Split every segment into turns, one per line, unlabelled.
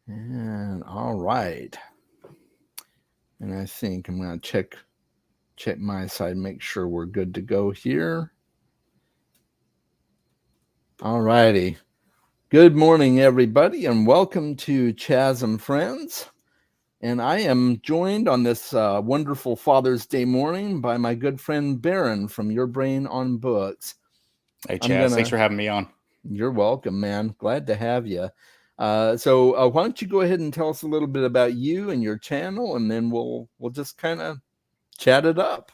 And all right. And I think I'm going to check my side, make sure we're good to go here. All righty. Good morning, everybody, and welcome to CHAS and Friends. And I am joined on this wonderful Father's Day morning by my good friend Baron from Your Brain on Books.
Hey, Chaz, thanks for having me on.
You're welcome, man. Glad to have you. So why don't you go ahead and tell us a little bit about you and your channel, and then we'll just kind of chat it up.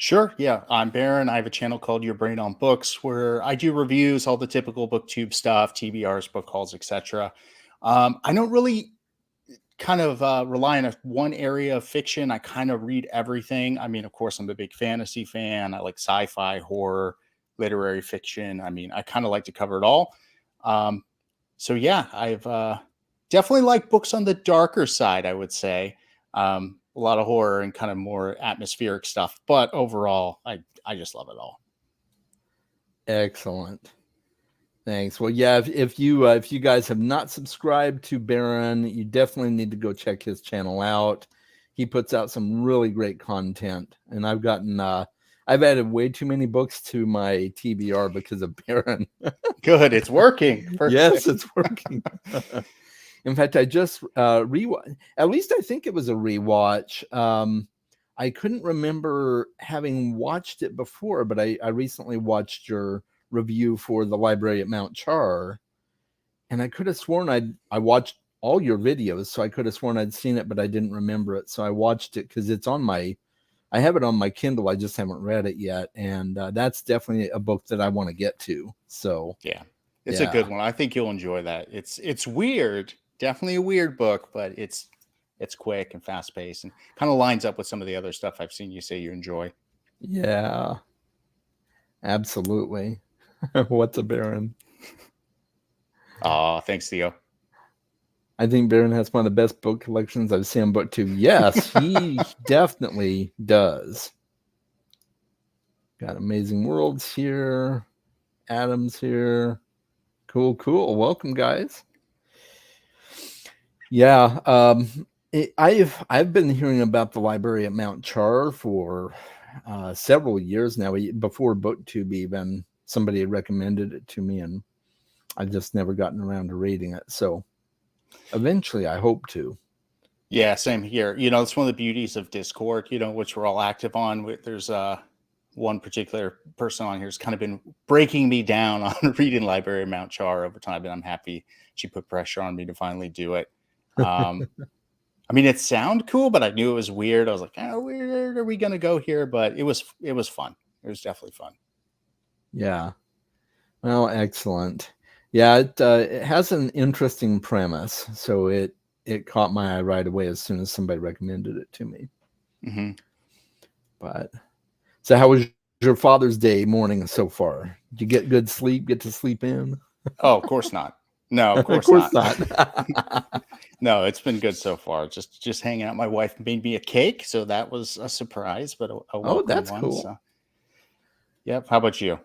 Sure. Yeah, I'm Baron. I have a channel called Your Brain on Books where I do reviews, all the typical booktube stuff, TBRs, book hauls, etc. I don't really kind of rely on one area of fiction. I kind of read everything. I mean, of course, I'm a big fantasy fan. I like sci-fi, horror, literary fiction. I mean, I kind of like to cover it all. So yeah, I've definitely like books on the darker side, I would say. A lot of horror and kind of more atmospheric stuff, but overall, I just love it all.
Excellent. Thanks. Well, yeah, if you guys have not subscribed to Baron, you definitely need to go check his channel out. He puts out some really great content, and I've added way too many books to my TBR because of Baron.
Good, it's working. Perfect.
Yes, it's working. In fact, I just rewatched. At least I think it was a rewatch. I couldn't remember having watched it before, but I recently watched your review for the library at Mount Char, and I could have sworn I watched all your videos, so I could have sworn I'd seen it, but I didn't remember it. So I watched it because I have it on my Kindle. I just haven't read it yet, and that's definitely a book that I want to get to. So
yeah, it's a good one. I think you'll enjoy that. It's weird, definitely a weird book, but it's quick and fast paced, and kind of lines up with some of the other stuff I've seen you say you enjoy.
Yeah, absolutely. What's a Baron?
Oh, thanks, Theo.
I think Baron has one of the best book collections I've seen on BookTube. Yes, he definitely does. Got Amazing Worlds here. Adams here. Cool. Welcome, guys. Yeah, I've been hearing about the library at Mount Char for several years now. Before BookTube, even somebody had recommended it to me, and I've just never gotten around to reading it. So eventually, I hope to.
Yeah, same here. It's one of the beauties of Discord, which we're all active on. There's one particular person on here has kind of been breaking me down on reading Library of Mount Char over time, and I'm happy she put pressure on me to finally do it. I mean, it sounded cool, but I knew it was weird. I was like, oh, where are we going to go here? But it was fun. It was definitely fun.
Yeah. Well, excellent. Yeah, it has an interesting premise, so it caught my eye right away as soon as somebody recommended it to me.
Mm-hmm.
But so, how was your Father's Day morning so far? Did you get good sleep? Get to sleep in?
Oh, of course not. No, of course not. No, it's been good so far. Just hanging out. My wife made me a cake, so that was a surprise, but a welcome
that's
one.
cool.
So. Yep. How about you?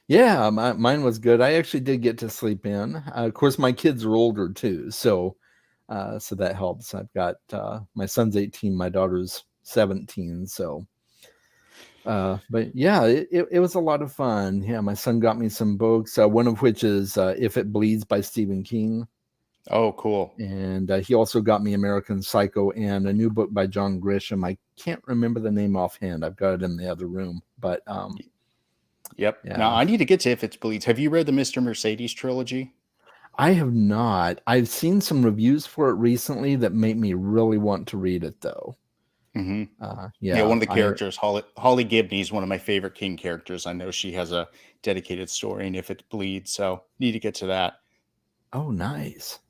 Yeah, mine was good. I actually did get to sleep in. Of course, my kids are older too, so that helps. I've got my son's 18, my daughter's 17, so. But yeah, it was a lot of fun. Yeah, my son got me some books, one of which is If It Bleeds by Stephen King.
Oh, cool.
And he also got me American Psycho and a new book by John Grisham. I can't remember the name offhand. I've got it in the other room. But
yep.
Yeah.
Now I need to get to If It Bleeds. Have you read the Mr. Mercedes trilogy?
I have not. I've seen some reviews for it recently that make me really want to read it, though.
Mm-hmm. Yeah, one of the characters, Holly Gibney, is one of my favorite King characters. I know she has a dedicated story in If It Bleeds, so need to get to that.
Oh, nice.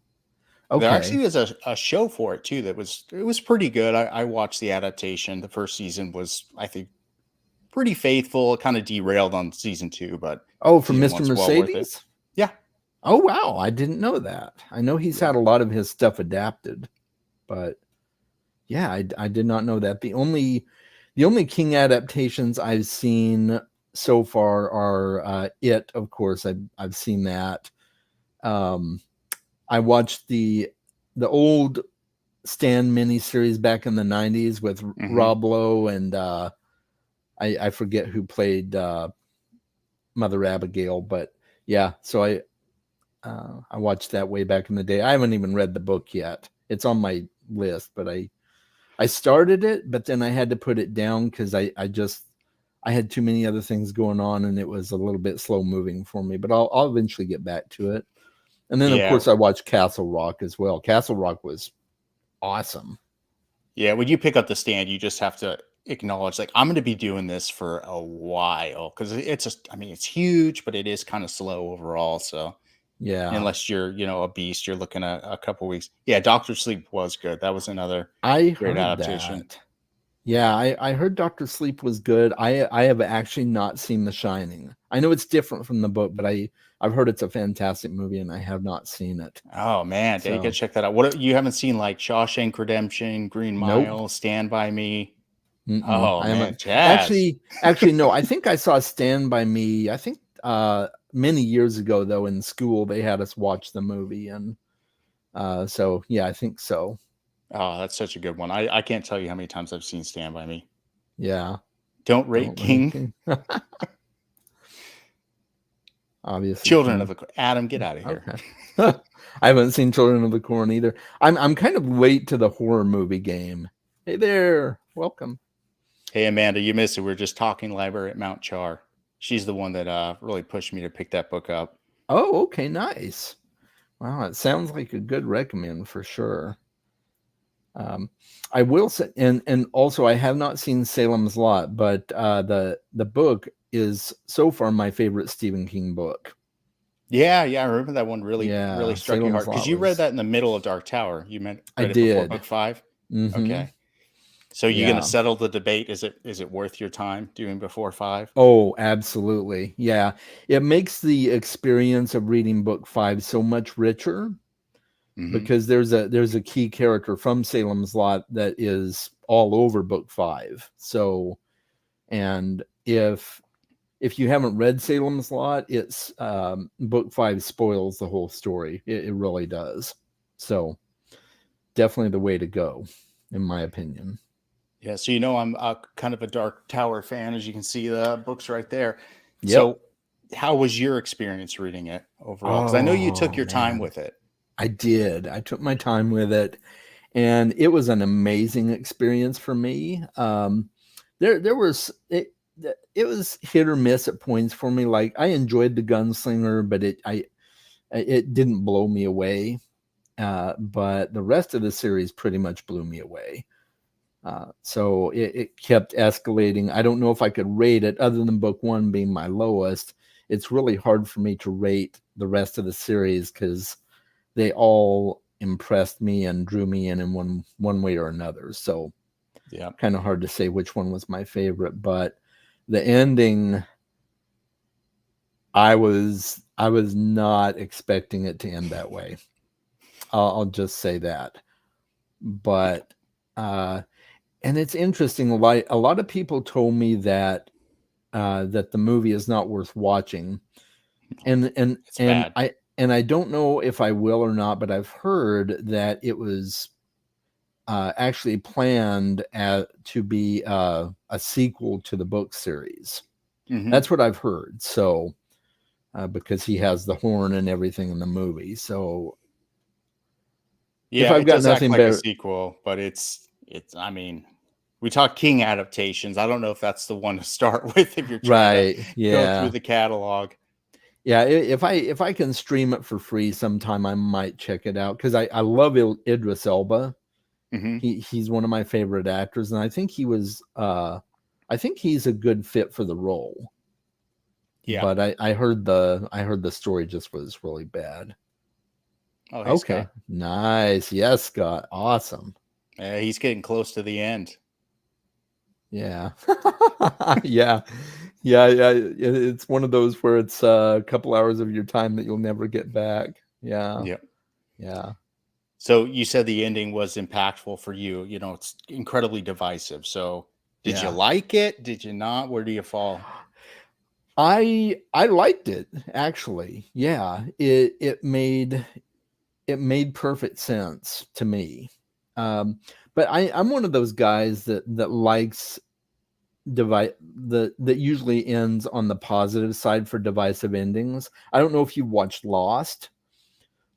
Okay.
There actually is a show for it too. It was pretty good. I watched the adaptation. The first season was, I think, pretty faithful. It kind of derailed on season 2, but
from Mr. Mercedes?
Well, yeah.
Oh wow, I didn't know that. I know he's had a lot of his stuff adapted, but yeah, I did not know that. The only King adaptations I've seen so far are It, of course. I've seen that. I watched the the old Stan miniseries back in the 90s with
Hmm.
Rob Lowe and I forget who played Mother Abigail, but yeah, so I watched that way back in the day. I haven't even read the book yet. It's on my list, but I started it, but then I had to put it down because I had too many other things going on and it was a little bit slow moving for me. But I'll eventually get back to it. And then of
Yeah.
course I watched Castle Rock as well. Castle Rock was awesome.
Yeah. When you pick up the stand, you just have to acknowledge, like, I'm going to be doing this for a while because it's just, I mean, it's huge, but it is kind of slow overall. So
Yeah.
unless you're, a beast, you're looking at a couple weeks. Yeah. Doctor Sleep was good. That was another
I
great
heard
adaptation.
that. Yeah, I heard Doctor Sleep was good. I have actually not seen The Shining. I know it's different from the book, but I've heard it's a fantastic movie and I have not seen it.
Oh man, yeah, you gotta
So,
check that out. What you haven't seen, like Shawshank Redemption, Green
nope.
Mile, Stand by Me?
Mm-mm,
Oh
I
man,
haven't
Jazz.
actually no. I think I saw Stand by Me. I think many years ago though in school they had us watch the movie and so yeah, I think so.
Oh, that's such a good one. I can't tell you how many times I've seen Stand by Me.
Yeah,
Don't Rate
don't really
King.
think. Obviously,
Children of
King.
the Adam, get out of here.
Okay. I haven't seen Children of the Corn either. I'm kind of late to the horror movie game. Hey there, welcome.
Hey Amanda, you missed it. We are just talking Library at Mount Char. She's the one that really pushed me to pick that book up.
Oh, okay, nice. Wow, it sounds like a good recommend for sure. I will say, and also I have not seen Salem's Lot, but the book is so far my favorite Stephen King book.
Yeah, yeah, I remember that one really
Yeah,
struck you
Salem's
hard because
Lot
you read
was.
that in the middle of Dark Tower. You
I
read it before
did.
book 5.
Mm-hmm.
Okay. So you gonna
Yeah.
settle the debate? Is it worth your time doing before 5?
Oh, absolutely. Yeah. It makes the experience of reading book 5 so much richer
Hmm.
because there's a key character from Salem's Lot that is all over book 5. So, and if you haven't read Salem's Lot, it's book 5 spoils the whole story. It really does. So, definitely the way to go in my opinion.
Yeah. So I'm kind of a Dark Tower fan, as you can see the books right there.
Yep.
So, how was your experience reading it overall? Because I know you took
Oh
your time
man.
with it.
I did. I took my time with it and it was an amazing experience for me. There was it was hit or miss at points for me. Like I enjoyed the Gunslinger, but it didn't blow me away. But the rest of the series pretty much blew me away. So it kept escalating. I don't know if I could rate it other than book 1 being my lowest. It's really hard for me to rate the rest of the series because they all impressed me and drew me in one way or another. So
Yeah.
kind of hard to say which one was my favorite, but the ending, I was not expecting it to end that way. I'll just say that.
Yeah.
But and it's interesting. Like a lot of people told me that that the movie is not worth watching, and and
It's
and
bad.
I and I don't know if I will or not, but I've heard that it was actually planned to be a sequel to the book series.
Hmm.
That's what I've heard. So because he has the horn and everything in the movie, so if
Yeah,
I've
it
got
does act
nothing
like a
better,
sequel, but it's. I mean, we talk King adaptations. I don't know if that's the one to start with if you're trying to
right?
go through
Yeah,
the catalog.
yeah. If I can stream it for free sometime, I might check it out because I love Idris Elba.
Hmm.
He's one of my favorite actors, and I think he's a good fit for the role.
Yeah.
But I heard the story just was really bad.
Oh, hey
Okay,
Scott.
nice. Yes, Scott. Awesome.
He's getting close to the end.
Yeah. Yeah. Yeah, yeah. It's one of those where it's a couple hours of your time that you'll never get back. Yeah.
Yep.
Yeah.
So you said the ending was impactful for you. It's incredibly divisive. So did you
Yeah.
like it? Did you not? Where do you fall?
I liked it actually. Yeah. It made it made perfect sense to me. Um, but I'm one of those guys that likes that usually ends on the positive side for divisive endings. I don't know if you watched Lost,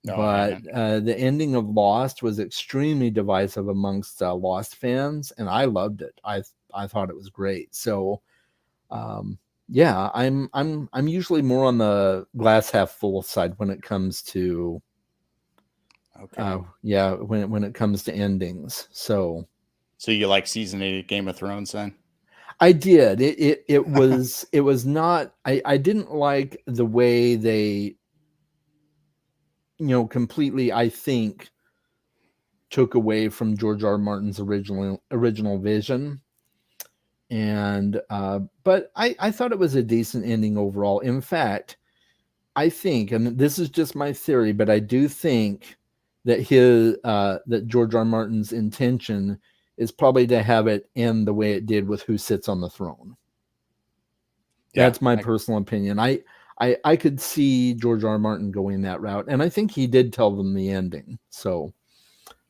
No, I
but
haven't.
the ending of Lost was extremely divisive amongst Lost fans, and I loved it. I thought it was great. So um, yeah, I'm usually more on the glass half full side when it comes to
Okay.
yeah, when it comes to endings. So
So you like season 8 of Game of Thrones then?
I did. It was not. I didn't like the way they completely. I think took away from George R. R. Martin's original vision. And but I thought it was a decent ending overall. In fact, I think, and this is just my theory, but I do think that George R. R. Martin's intention is probably to have it end the way it did with Who Sits on the Throne.
Yeah.
That's my personal opinion. I could see George R. R. Martin going that route, and I think he did tell them the ending. So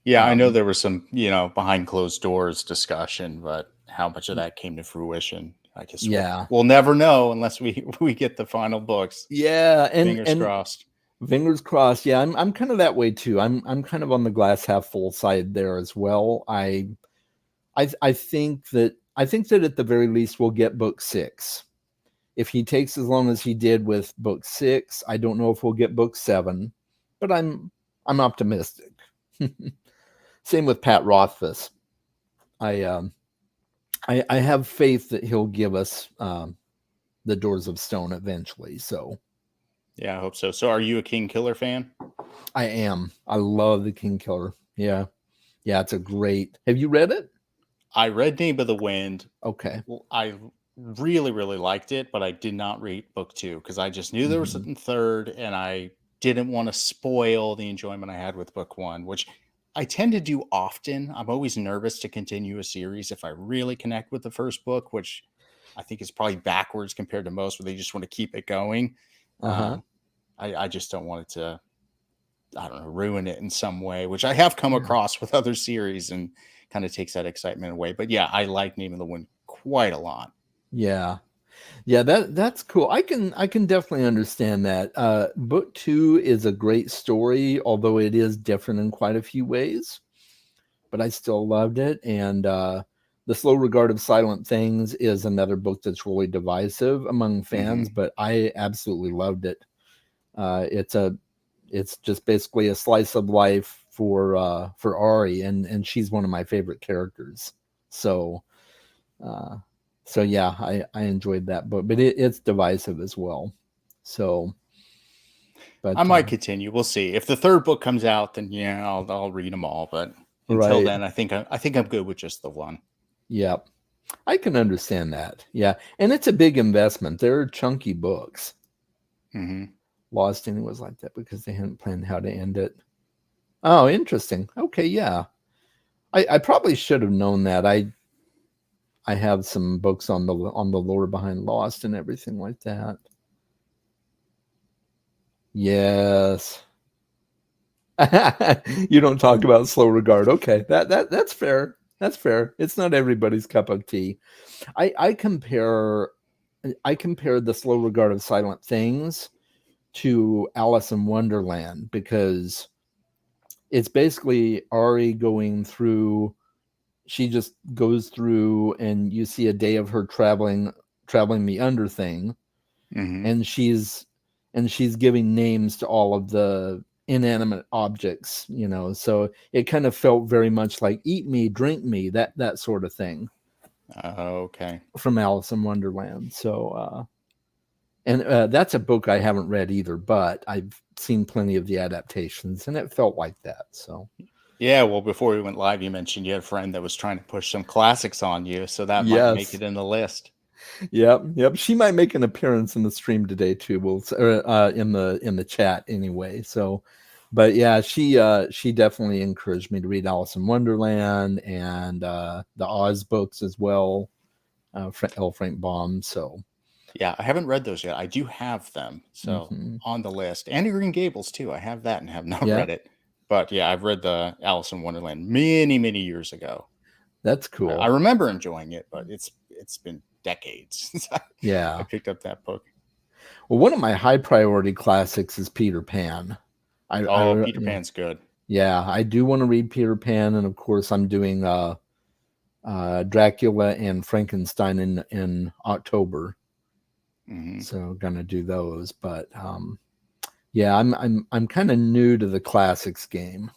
Yeah, I know
um,
there was some, behind closed doors discussion, but how much of that came to fruition, I guess
yeah,
we'll never know unless we get the final books.
yeah,
Fingers crossed.
fingers crossed. Yeah, I'm kind of that way too. I'm kind of on the glass half full side there as well. I think that at the very least we'll get book 6. If he takes as long as he did with book 6, I don't know if we'll get book 7, but I'm optimistic. Same with Pat Rothfuss. I I have faith that he'll give us the Doors of Stone eventually. So
Yeah, I hope so. So are you a King Killer fan?
I am. I love the King Killer. Yeah, yeah, it's a great. Have you read it?
I read Name of the Wind.
Okay.
I really, really liked it, but I did not read book 2 because I just knew there was
Hmm.
a third, and I didn't want to spoil the enjoyment I had with book 1, which I tend to do often. I'm always nervous to continue a series if I really connect with the first book, which I think is probably backwards compared to most, where they just want to keep it going.
Uh huh.
Um, I just don't want it to, I don't know, ruin it in some way, which I have come
Yeah.
across with other series and kind of takes that excitement away. But yeah, I like Name of the Wind quite a lot.
Yeah. Yeah, that's cool. I can definitely understand that. Book 2 is a great story, although it is different in quite a few ways. But I still loved it. And The Slow Regard of Silent Things is another book that's really divisive among fans,
Hmm.
but I absolutely loved it. It's just basically a slice of life for Ari, and she's one of my favorite characters. So uh, so yeah, I enjoyed that book, but it's divisive as well. So,
I
but
might continue. We'll see. If the third book comes out, then yeah, I'll read them all. But until
right,
then, I think I'm good with just the one.
yeah, I can understand that. Yeah, and it's a big investment. They're chunky books.
Hmm.
Lost Ending was like that because they hadn't planned how to end it. Oh, interesting. Okay, yeah. I probably should have known that. I have some books on the lore behind Lost and everything like that. Yes. You don't talk about Slow Regard. Okay, that's fair. That's fair. It's not everybody's cup of tea. I compare the Slow Regard of Silent Things to Alice in Wonderland because it's basically Ari going through. She just goes through, and you see a day of her traveling the under thing,
Hmm.
and she's giving names to all of the inanimate objects, so it kind of felt very much like eat me, drink me, that sort of thing
Okay.
from Alice in Wonderland. So and that's a book I haven't read either, but I've seen plenty of the adaptations, and it felt like that. So
Yeah. Well, before we went live, you mentioned you had a friend that was trying to push some classics on you, so that might make
yes.
it in the list.
Yep. She might make an appearance in the stream today too. In the chat anyway. So, but yeah, she definitely encouraged me to read Alice in Wonderland and the Oz books as well. L. Frank Baum. So,
Yeah, I haven't read those yet. I do have them, so
mhm.
on the list. And Green Gables too. I have that and have not
Yeah,
read it. But yeah, I've read the Alice in Wonderland many, many years ago.
That's
I
cool.
remember enjoying it, but it's been decades since I
Yeah.
picked up that book.
Well, one of my high priority classics is Peter Pan.
Oh, Peter Pan's good.
Yeah, I do want to read Peter Pan, and of course, I'm doing Dracula and Frankenstein in October. So gonna do those, but yeah, I'm kind of new to the classics game.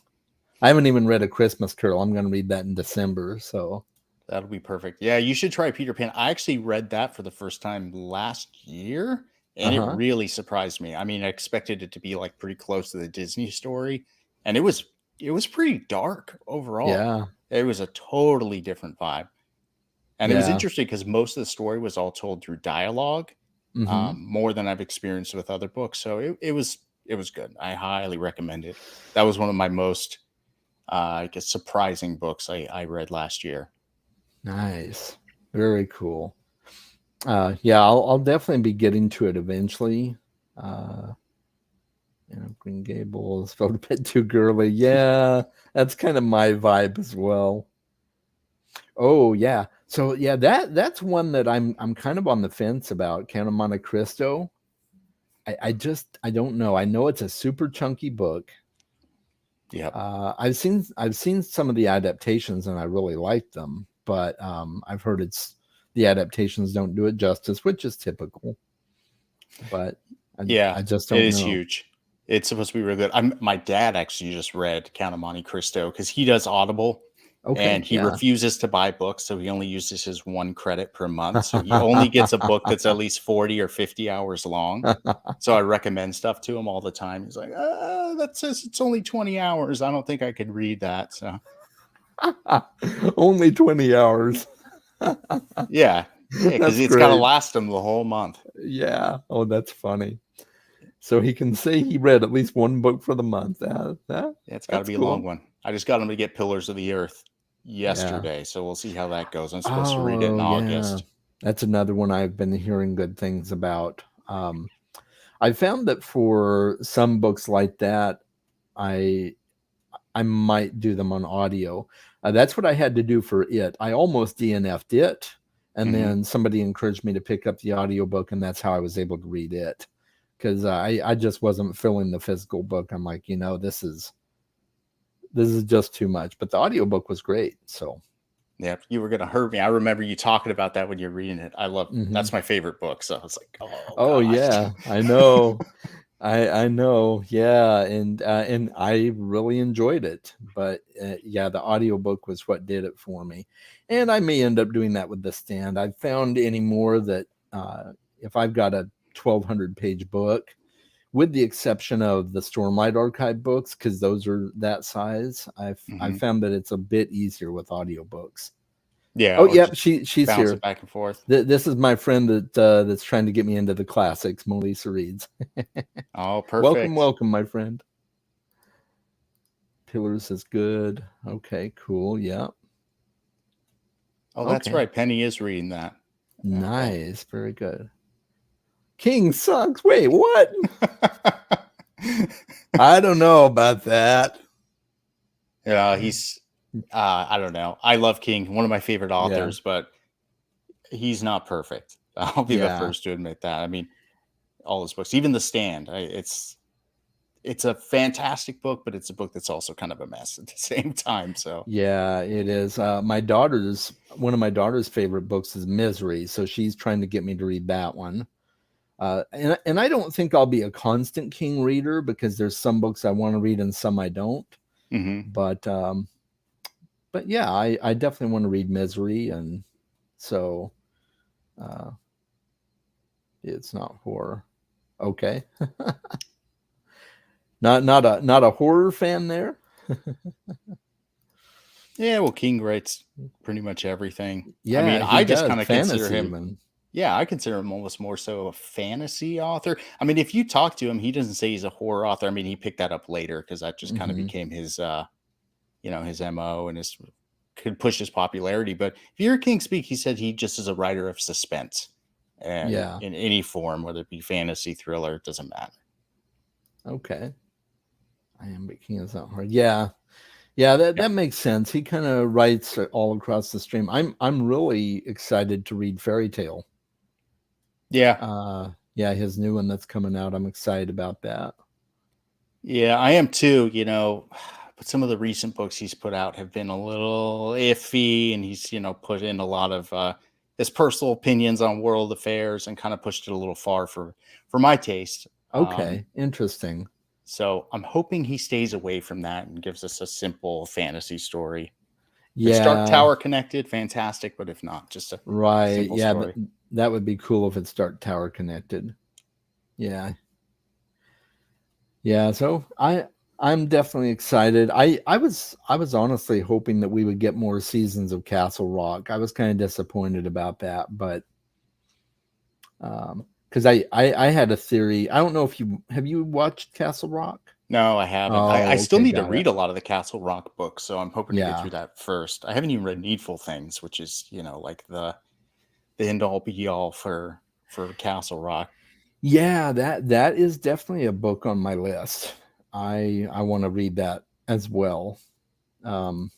I haven't even read A Christmas Carol. I'm gonna read that in December, so
that'll be perfect. Yeah, you should try Peter Pan. I actually read that for the first time last year, and it really surprised me. I mean, I expected it to be like pretty close to the Disney story, and it was pretty dark overall.
Yeah.
It was a totally different vibe. And it was
Yeah.
interesting because most of the story was all told through dialogue, more than I've experienced with other books. So it was good. I highly recommend it. That was one of my most, I guess, surprising books I read last year.
Nice. Very cool. Yeah, I'll definitely be getting to it eventually. Green Gables felt a bit too girly. Yeah, that's kind of my vibe as well. Oh yeah. So yeah, that's one that I'm kind of on the fence about, Count of Monte Cristo. I don't know. I know it's a super chunky book.
Yeah.
I've seen some of the adaptations and I really like them, but I've heard the adaptations don't do it justice, which is typical. But I just don't know.
It is huge. It's supposed to be really good. My dad actually just read Count of Monte Cristo because he does Audible.
Okay,
and he refuses to buy books, so he only uses his 1 credit per month. So he only gets a book that's at least 40 or 50 hours long. So I recommend stuff to him all the time. He's like, that says it's only 20 hours. I don't think I could read that. So
only 20 hours.
Yeah, because it's got to last him the whole month.
Yeah. Oh, that's funny. So he can say he read at least one book for the month.
It's got to be a long one. I just got him to get Pillars of the Earth yesterday, so we'll see how that goes. I'm supposed to read it in August.
That's another one I've been hearing good things about. I found that for some books like that, I might do them on audio. That's what I had to do for it. I almost DNF'd it, and then somebody encouraged me to pick up the audiobook, and that's how I was able to read it. Because I just wasn't filling the physical book. I'm like, this is just too much. But the audiobook was great. So
yeah, you were gonna hurt me. I remember you talking about that when you're reading it. I love that's my favorite book. So I was like,
oh yeah, I know. I know. Yeah, and I really enjoyed it. But yeah, the audiobook was what did it for me. And I may end up doing that with the stand. I've found anymore that if I've got a 1,200 page book, with the exception of the Stormlight Archive books, because those are that size, I've found that it's a bit easier with audiobooks.
Yeah.
Oh, yep. She's here.
It back and forth.
This is my friend that's trying to get me into the classics. Melissa reads.
Oh, perfect.
Welcome, my friend. Pillars is good. Okay, cool. Yeah.
Oh, that's right. Penny is reading that.
Nice. Okay. Very good. King sucks. Wait, what? I don't know about that.
Yeah, he's I don't know. I love King, one of my favorite authors, but he's not perfect. I'll be the first to admit that. I mean, all his books, even The Stand, it's a fantastic book, but it's a book that's also kind of a mess at the same time. So
yeah, it is. One of my daughter's favorite books is Misery, so she's trying to get me to read that one. And I don't think I'll be a constant King reader because there's some books I want to read and some I don't. But yeah, I definitely want to read Misery, and so it's not horror. Okay. not a horror fan there.
Yeah, well, King writes pretty much everything.
Yeah,
I mean, I just kind of consider him.
Even.
Yeah, I consider him almost more so a fantasy author. I mean, if you talk to him, he doesn't say he's a horror author. I mean, he picked that up later because that just kind of became his, his MO and could push his popularity. But if you hear King speak, he said he just is a writer of suspense, and in any form, whether it be fantasy, thriller, it doesn't matter.
Okay, Iambic King is not hard. Yeah. Yeah, that makes sense. He kind of writes all across the stream. I'm really excited to read Fairy Tale.
Yeah.
Yeah, his new one that's coming out. I'm excited about that.
Yeah, I am too, but some of the recent books he's put out have been a little iffy, and he's, put in a lot of his personal opinions on world affairs and kind of pushed it a little far for my taste.
Okay, interesting.
So I'm hoping he stays away from that and gives us a simple fantasy story. If it's Dark
Yeah,
Tower connected, fantastic, but if not, just a
right.
simple
Yeah,
story.
that would be cool if it's Dark Tower connected. Yeah. Yeah, so I'm definitely excited. I was honestly hoping that we would get more seasons of Castle Rock. I was kind of disappointed about that, but because I had a theory. I don't know if you watched Castle Rock?
No, I haven't. I
Oh,
still
okay,
need to
got it.
read a lot of the Castle Rock books, so I'm hoping to get
Yeah.
through that first. I haven't even read Needful Things, which is, like the end all be all for Castle Rock.
Yeah, that is definitely a book on my list. I want to read that as well. Um,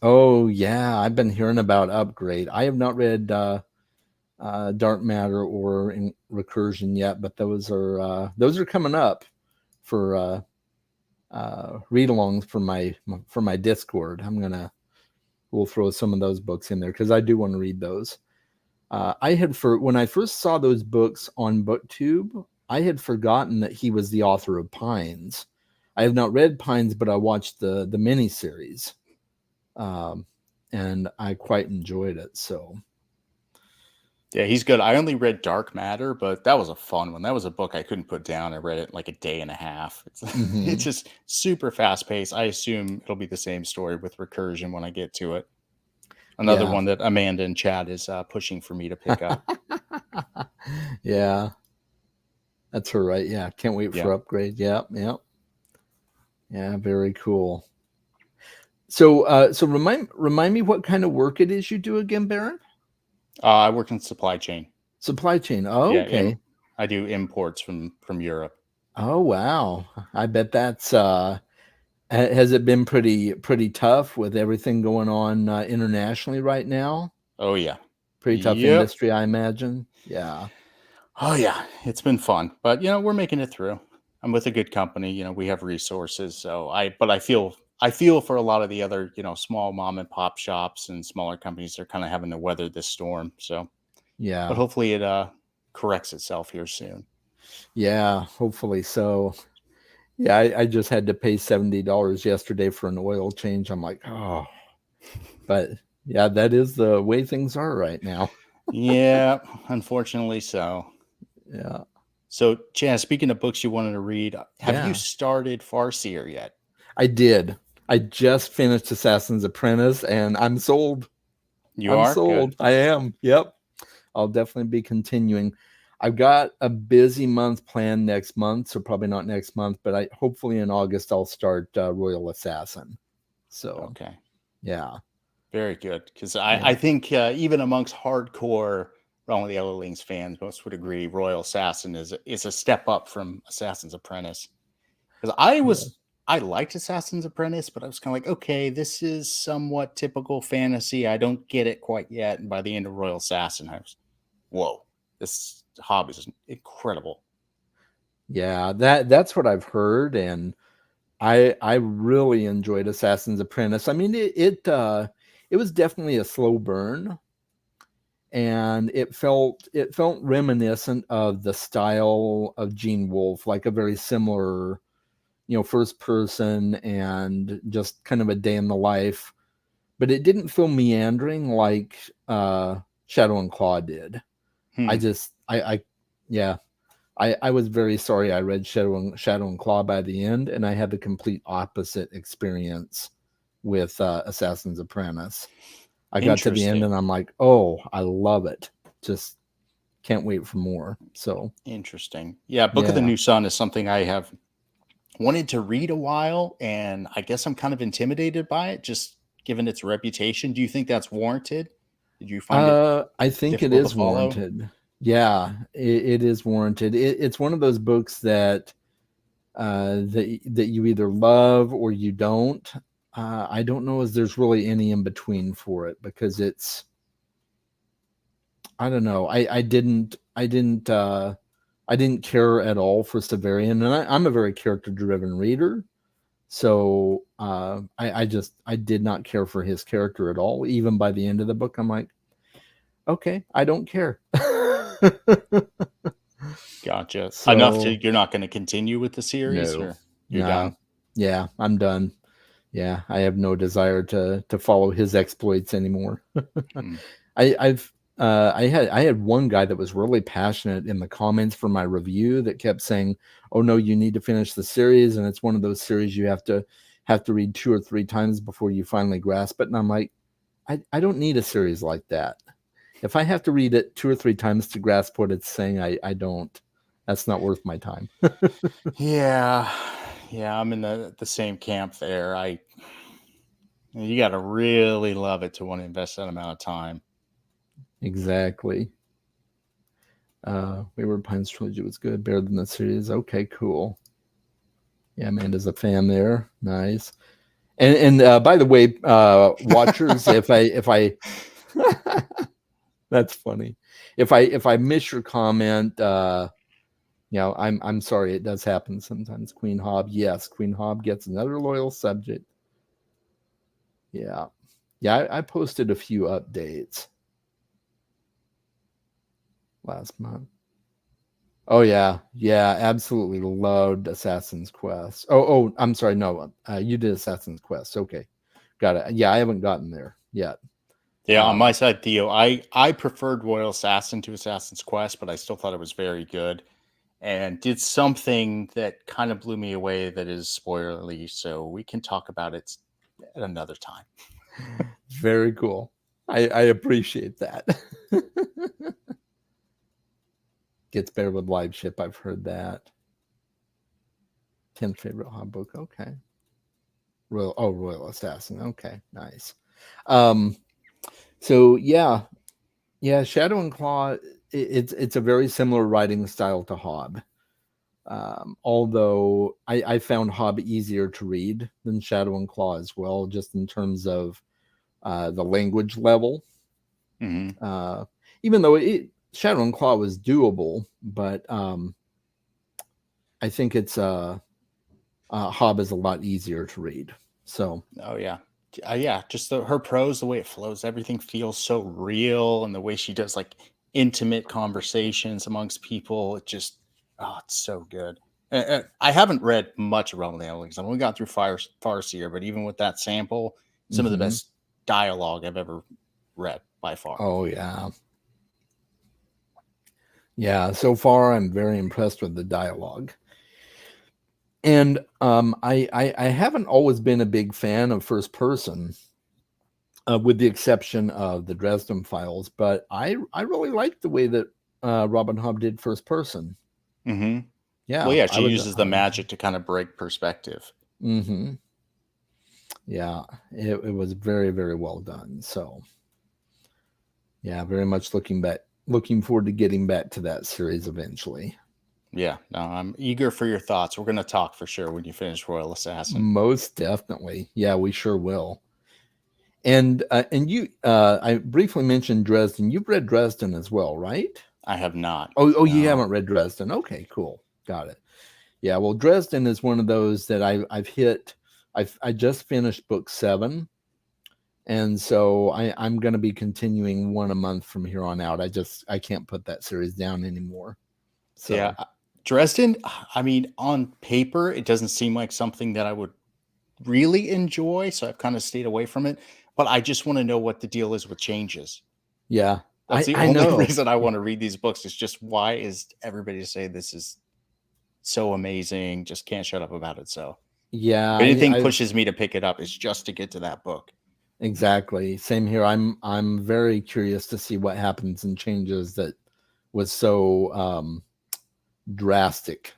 oh yeah, I've been hearing about Upgrade. I have not read Dark Matter or in Recursion yet, but those are coming up for read-alongs for my Discord. We'll throw some of those books in there because I do want to read those. When I first saw those books on BookTube, I had forgotten that he was the author of Pines. I have not read Pines, but I watched the miniseries, and I quite enjoyed it. So
Yeah, he's good. I only read Dark Matter, but that was a fun one. That was a book I couldn't put down. I read it in like a day and a half. It's
mhm.
just super fast paced. I assume it'll be the same story with Recursion when I get to it. Another
Yeah.
one that Amanda and Chad is pushing for me to pick up.
Yeah, that's her, right? Yeah, can't wait
Yeah.
for Upgrade. Yep, yep. Yeah, very cool. So remind me what kind of work it is you do again, Baron?
I work in supply chain.
Supply chain. Oh,
Yeah,
okay.
I do imports from Europe.
Oh, wow. I bet that's has it been pretty tough with everything going on internationally right now?
Oh yeah.
Pretty tough
Yep.
industry, I imagine. Yeah.
Oh yeah, it's been fun, but we're making it through. I'm with a good company. We have resources, so I feel for a lot of the other small mom and pop shops and smaller companies. They're kind of having to weather this storm. So, but
Yeah.
hopefully it corrects itself here soon.
Yeah, hopefully so. Yeah, I just had to pay $70 yesterday for an oil change. I'm like, oh, but yeah, that is the way things are right now.
Yeah, unfortunately so.
Yeah.
So, Chaz, speaking of books you wanted to read, have you
Yeah.
started Farseer yet?
I did. I just finished Assassin's Apprentice and I'm sold.
You
I'm
are good.
sold. I am. Yep. I'll definitely be continuing. I've got a busy month planned next month, so probably not next month, but I hopefully in August I'll start Royal Assassin. So
Okay.
yeah,
Very good, because I
yeah,
think even amongst hardcore Realm of the Elderlings fans, most would agree Royal Assassin is a step up from Assassin's Apprentice. Because
yeah,
I liked Assassin's Apprentice, but I was kind of like, okay, this is somewhat typical fantasy. I don't get it quite yet. And by the end of Royal Assassin, I was, whoa, this hobby is incredible.
yeah. That's what I've heard, and I really enjoyed Assassin's Apprentice. I mean, it was definitely a slow burn, and it felt reminiscent of the style of Gene Wolfe, like a very similar first person and just kind of a day in the life. But it didn't feel meandering like Shadow and Claw did. I
Hmm.
just, I yeah, I was very sorry I read Shadow and Claw by the end, and I had the complete opposite experience with Assassin's Apprentice. I got to the end
Interesting.
and I'm like, oh, I love it. Just can't wait for more. So
Interesting. Yeah, Book of the
yeah.
New Sun is something I have wanted to read a while, and I guess I'm kind of intimidated by it, just given its reputation. Do you think that's warranted? Did you find it
I think it
difficult to
is
follow?
warranted. Yeah, it is warranted. It's one of those books that that you either love or you don't. I don't know if there's really any in between for it, because it's, I don't know. I didn't care at all for Severian, and I'm a very character driven reader. So I did not care for his character at all. Even by the end of the book, I'm like, okay, I don't care.
Gotcha. Enough to
So
you're not going to continue with the series,
no,
or you're
nah,
done?
yeah, I'm done. Yeah, I have no desire to follow his exploits anymore.
Hmm.
I've I had one guy that was really passionate in the comments for my review that kept saying, "Oh no, you need to finish the series, and it's one of those series you have to read 2 or 3 times before you finally grasp it." And I'm like, I don't need a series like that. If I have to read it 2 or 3 times to grasp what it's saying, I don't. That's not worth my time.
Yeah, yeah, I'm in the same camp there. You got to really love it to want to invest that amount of time.
Exactly. Wayward Pines trilogy was good, better than the series. Okay, cool. Yeah, Amanda's a fan there. Nice. And by the way, watchers, if I that's funny. If I miss your comment, I'm sorry. It does happen sometimes. Queen Hob, yes, Queen Hob gets another loyal subject. Yeah, yeah. I posted a few updates last month. Oh yeah, yeah. Absolutely loved Assassin's Quest. I'm sorry. No, you did Assassin's Quest. Okay, got it. Yeah, I haven't gotten there yet.
Yeah, on my side, Theo, I preferred Royal Assassin to Assassin's Quest, but I still thought it was very good, and did something that kind of blew me away that is spoilerly, so we can talk about it at another time.
Very cool. I appreciate that. Gets better with live ship. I've heard that. 10th favorite hot book. Okay. Royal Assassin. Okay, nice. Um, so yeah, Shadow and Claw. It's a very similar writing style to Hob. Although I found Hob easier to read than Shadow and Claw as well, just in terms of the language level.
Mm-hmm.
Even though Shadow and Claw was doable, but I think it's Hob is a lot easier to read. So
Oh yeah, yeah. Just her prose, the way it flows, everything feels so real, and the way she does like intimate conversations amongst people. It just, oh, it's so good. I haven't read much of Realm of the Elves. I've only got through Farseer, but even with that sample, some of the
mm-hmm.
best dialogue I've ever read by far.
Oh yeah. Yeah, so far I'm very impressed with the dialogue. And I haven't always been a big fan of first person, with the exception of the Dresden Files, but I really like the way that Robin Hobb did first person.
Mm-hmm. Well,
Yeah,
yeah, she uses the magic to kind of break perspective.
Mm-hmm. Yeah, it was very, very well done. So yeah, very much looking forward to getting back to that series eventually.
Yeah, no, I'm eager for your thoughts. We're going to talk for sure when you finish Royal Assassin.
Most definitely. Yeah, we sure will. And you, I briefly mentioned Dresden. You've read Dresden as well, right?
I have not.
Oh, you
No.
haven't read Dresden. Okay, cool, got it. Yeah, well, Dresden is one of those that I've hit. I just finished book 7, and so I'm going to be continuing one a month from here on out. I can't put that series down anymore. So
Yeah, Dresden, I mean, on paper, it doesn't seem like something that I would really enjoy, so I've kind of stayed away from it. But I just want to know what the deal is with changes.
yeah,
That's the
I
only
know.
reason I want to read these books. Is just why is everybody saying this is so amazing? Just can't shut up about it. So
Yeah,
if anything pushes me to pick it up, is just to get to that book.
exactly. Same here. I'm very curious to see what happens and changes that was so drastic.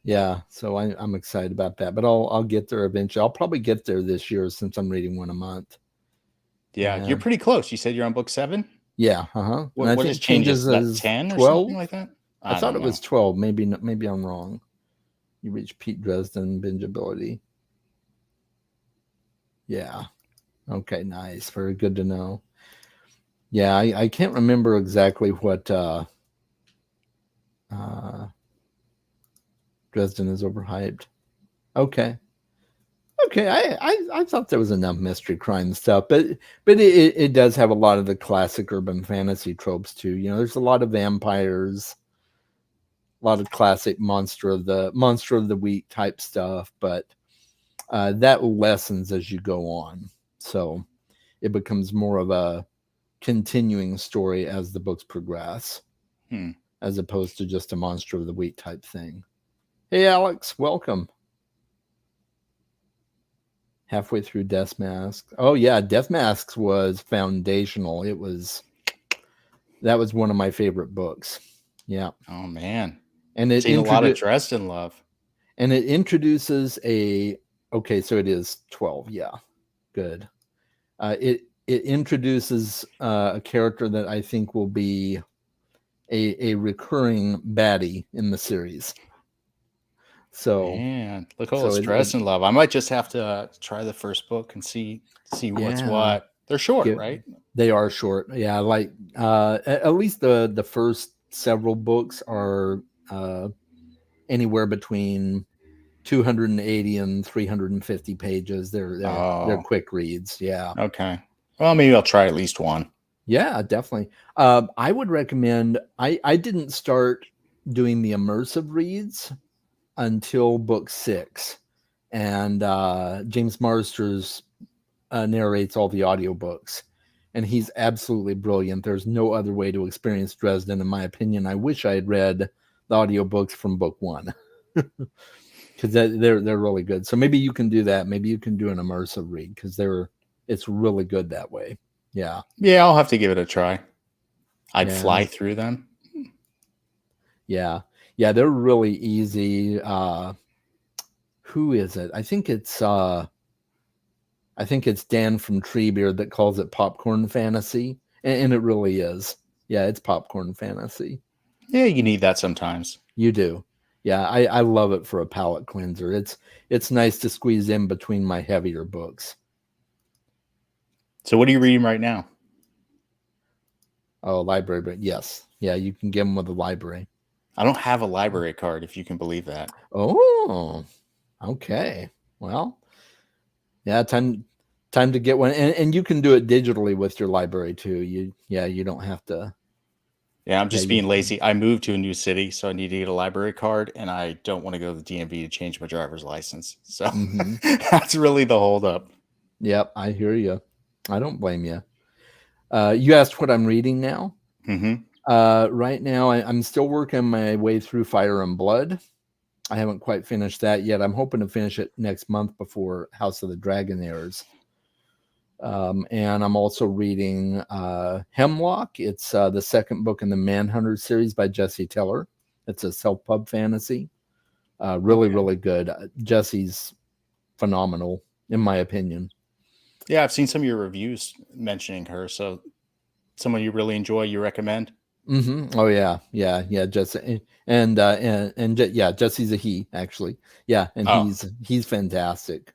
Yeah, so I'm excited about that, but I'll get there eventually. I'll probably get there this year since I'm reading one a month.
Yeah, you're pretty close. You said you're on book 7.
Yeah, uh-huh. And I
What
think
is changes?
changes
Is that
as
10 or something
12.
like that?
I
I
thought
don't
it
know.
was 12. Maybe I'm wrong. You reach Pete Dresden bingeability. Yeah. Okay, nice. Very good to know. Yeah, I can't remember exactly what uh, Dresden is overhyped. Okay. Okay, I thought there was enough mystery crime stuff, but it does have a lot of the classic urban fantasy tropes too. You know, there's a lot of vampires, a lot of classic monster of the week type stuff, but that lessens as you go on. So it becomes more of a continuing story as the books progress, as opposed to just a monster of the week type thing. Hey, Alex, welcome. Halfway through Death Masks. Oh yeah, Death Masks was foundational. That was one of my favorite books. Yeah.
Oh man,
And it
seen a lot of Dresden love.
And it introduces a okay, so it is 12. Yeah. Good. It introduces a character that I think will be a recurring baddie in the series. So
man, look all this Dresden love. I might just have to try the first book and see what's what. They're short, right?
They are short. Yeah, like at least the first several books are anywhere between 280 and 350 pages. They're quick reads. Yeah.
Okay. Well, maybe I'll try at least one.
Yeah, definitely. I would recommend. I didn't start doing the immersive reads until book 6, and James Marsters narrates all the audiobooks, and he's absolutely brilliant. There's no other way to experience Dresden, in my opinion. I wish I had read the audiobooks from book 1 because they're really good. So maybe you can do that. Maybe you can do an immersive read because it's really good that way. Yeah.
Yeah, I'll have to give it a try. I'd fly through them.
Yeah. Yeah, they're really easy. Who is it? I think it's Dan from Treebeard that calls it popcorn fantasy, and it really is. Yeah, it's popcorn fantasy.
Yeah, you need that sometimes.
You do. Yeah, I love it for a palate cleanser. It's nice to squeeze in between my heavier books.
So what are you reading right now?
Oh, library, but yes. Yeah, you can get them with a library.
I don't have a library card, if you can believe that.
Oh, okay. Well, yeah, time to get one, and you can do it digitally with your library too. You don't have to.
Yeah, I'm just being lazy. I moved to a new city, so I need to get a library card, and I don't want to go to the DMV to change my driver's license. So that's really the holdup.
Yep, I hear you. I don't blame you. You asked what I'm reading now. Right now, I'm still working my way through Fire and Blood. I haven't quite finished that yet. I'm hoping to finish it next month before House of the Dragon airs. And I'm also reading Hemlock. It's the second book in the Manhunter series by Jesse Teller. It's a self-pub fantasy. Really good. Jesse's phenomenal, in my opinion.
Yeah, I've seen some of your reviews mentioning her. So someone you really enjoy, you recommend?
Oh yeah. Jesse and yeah, Jesse's a he actually. Yeah, and he's fantastic.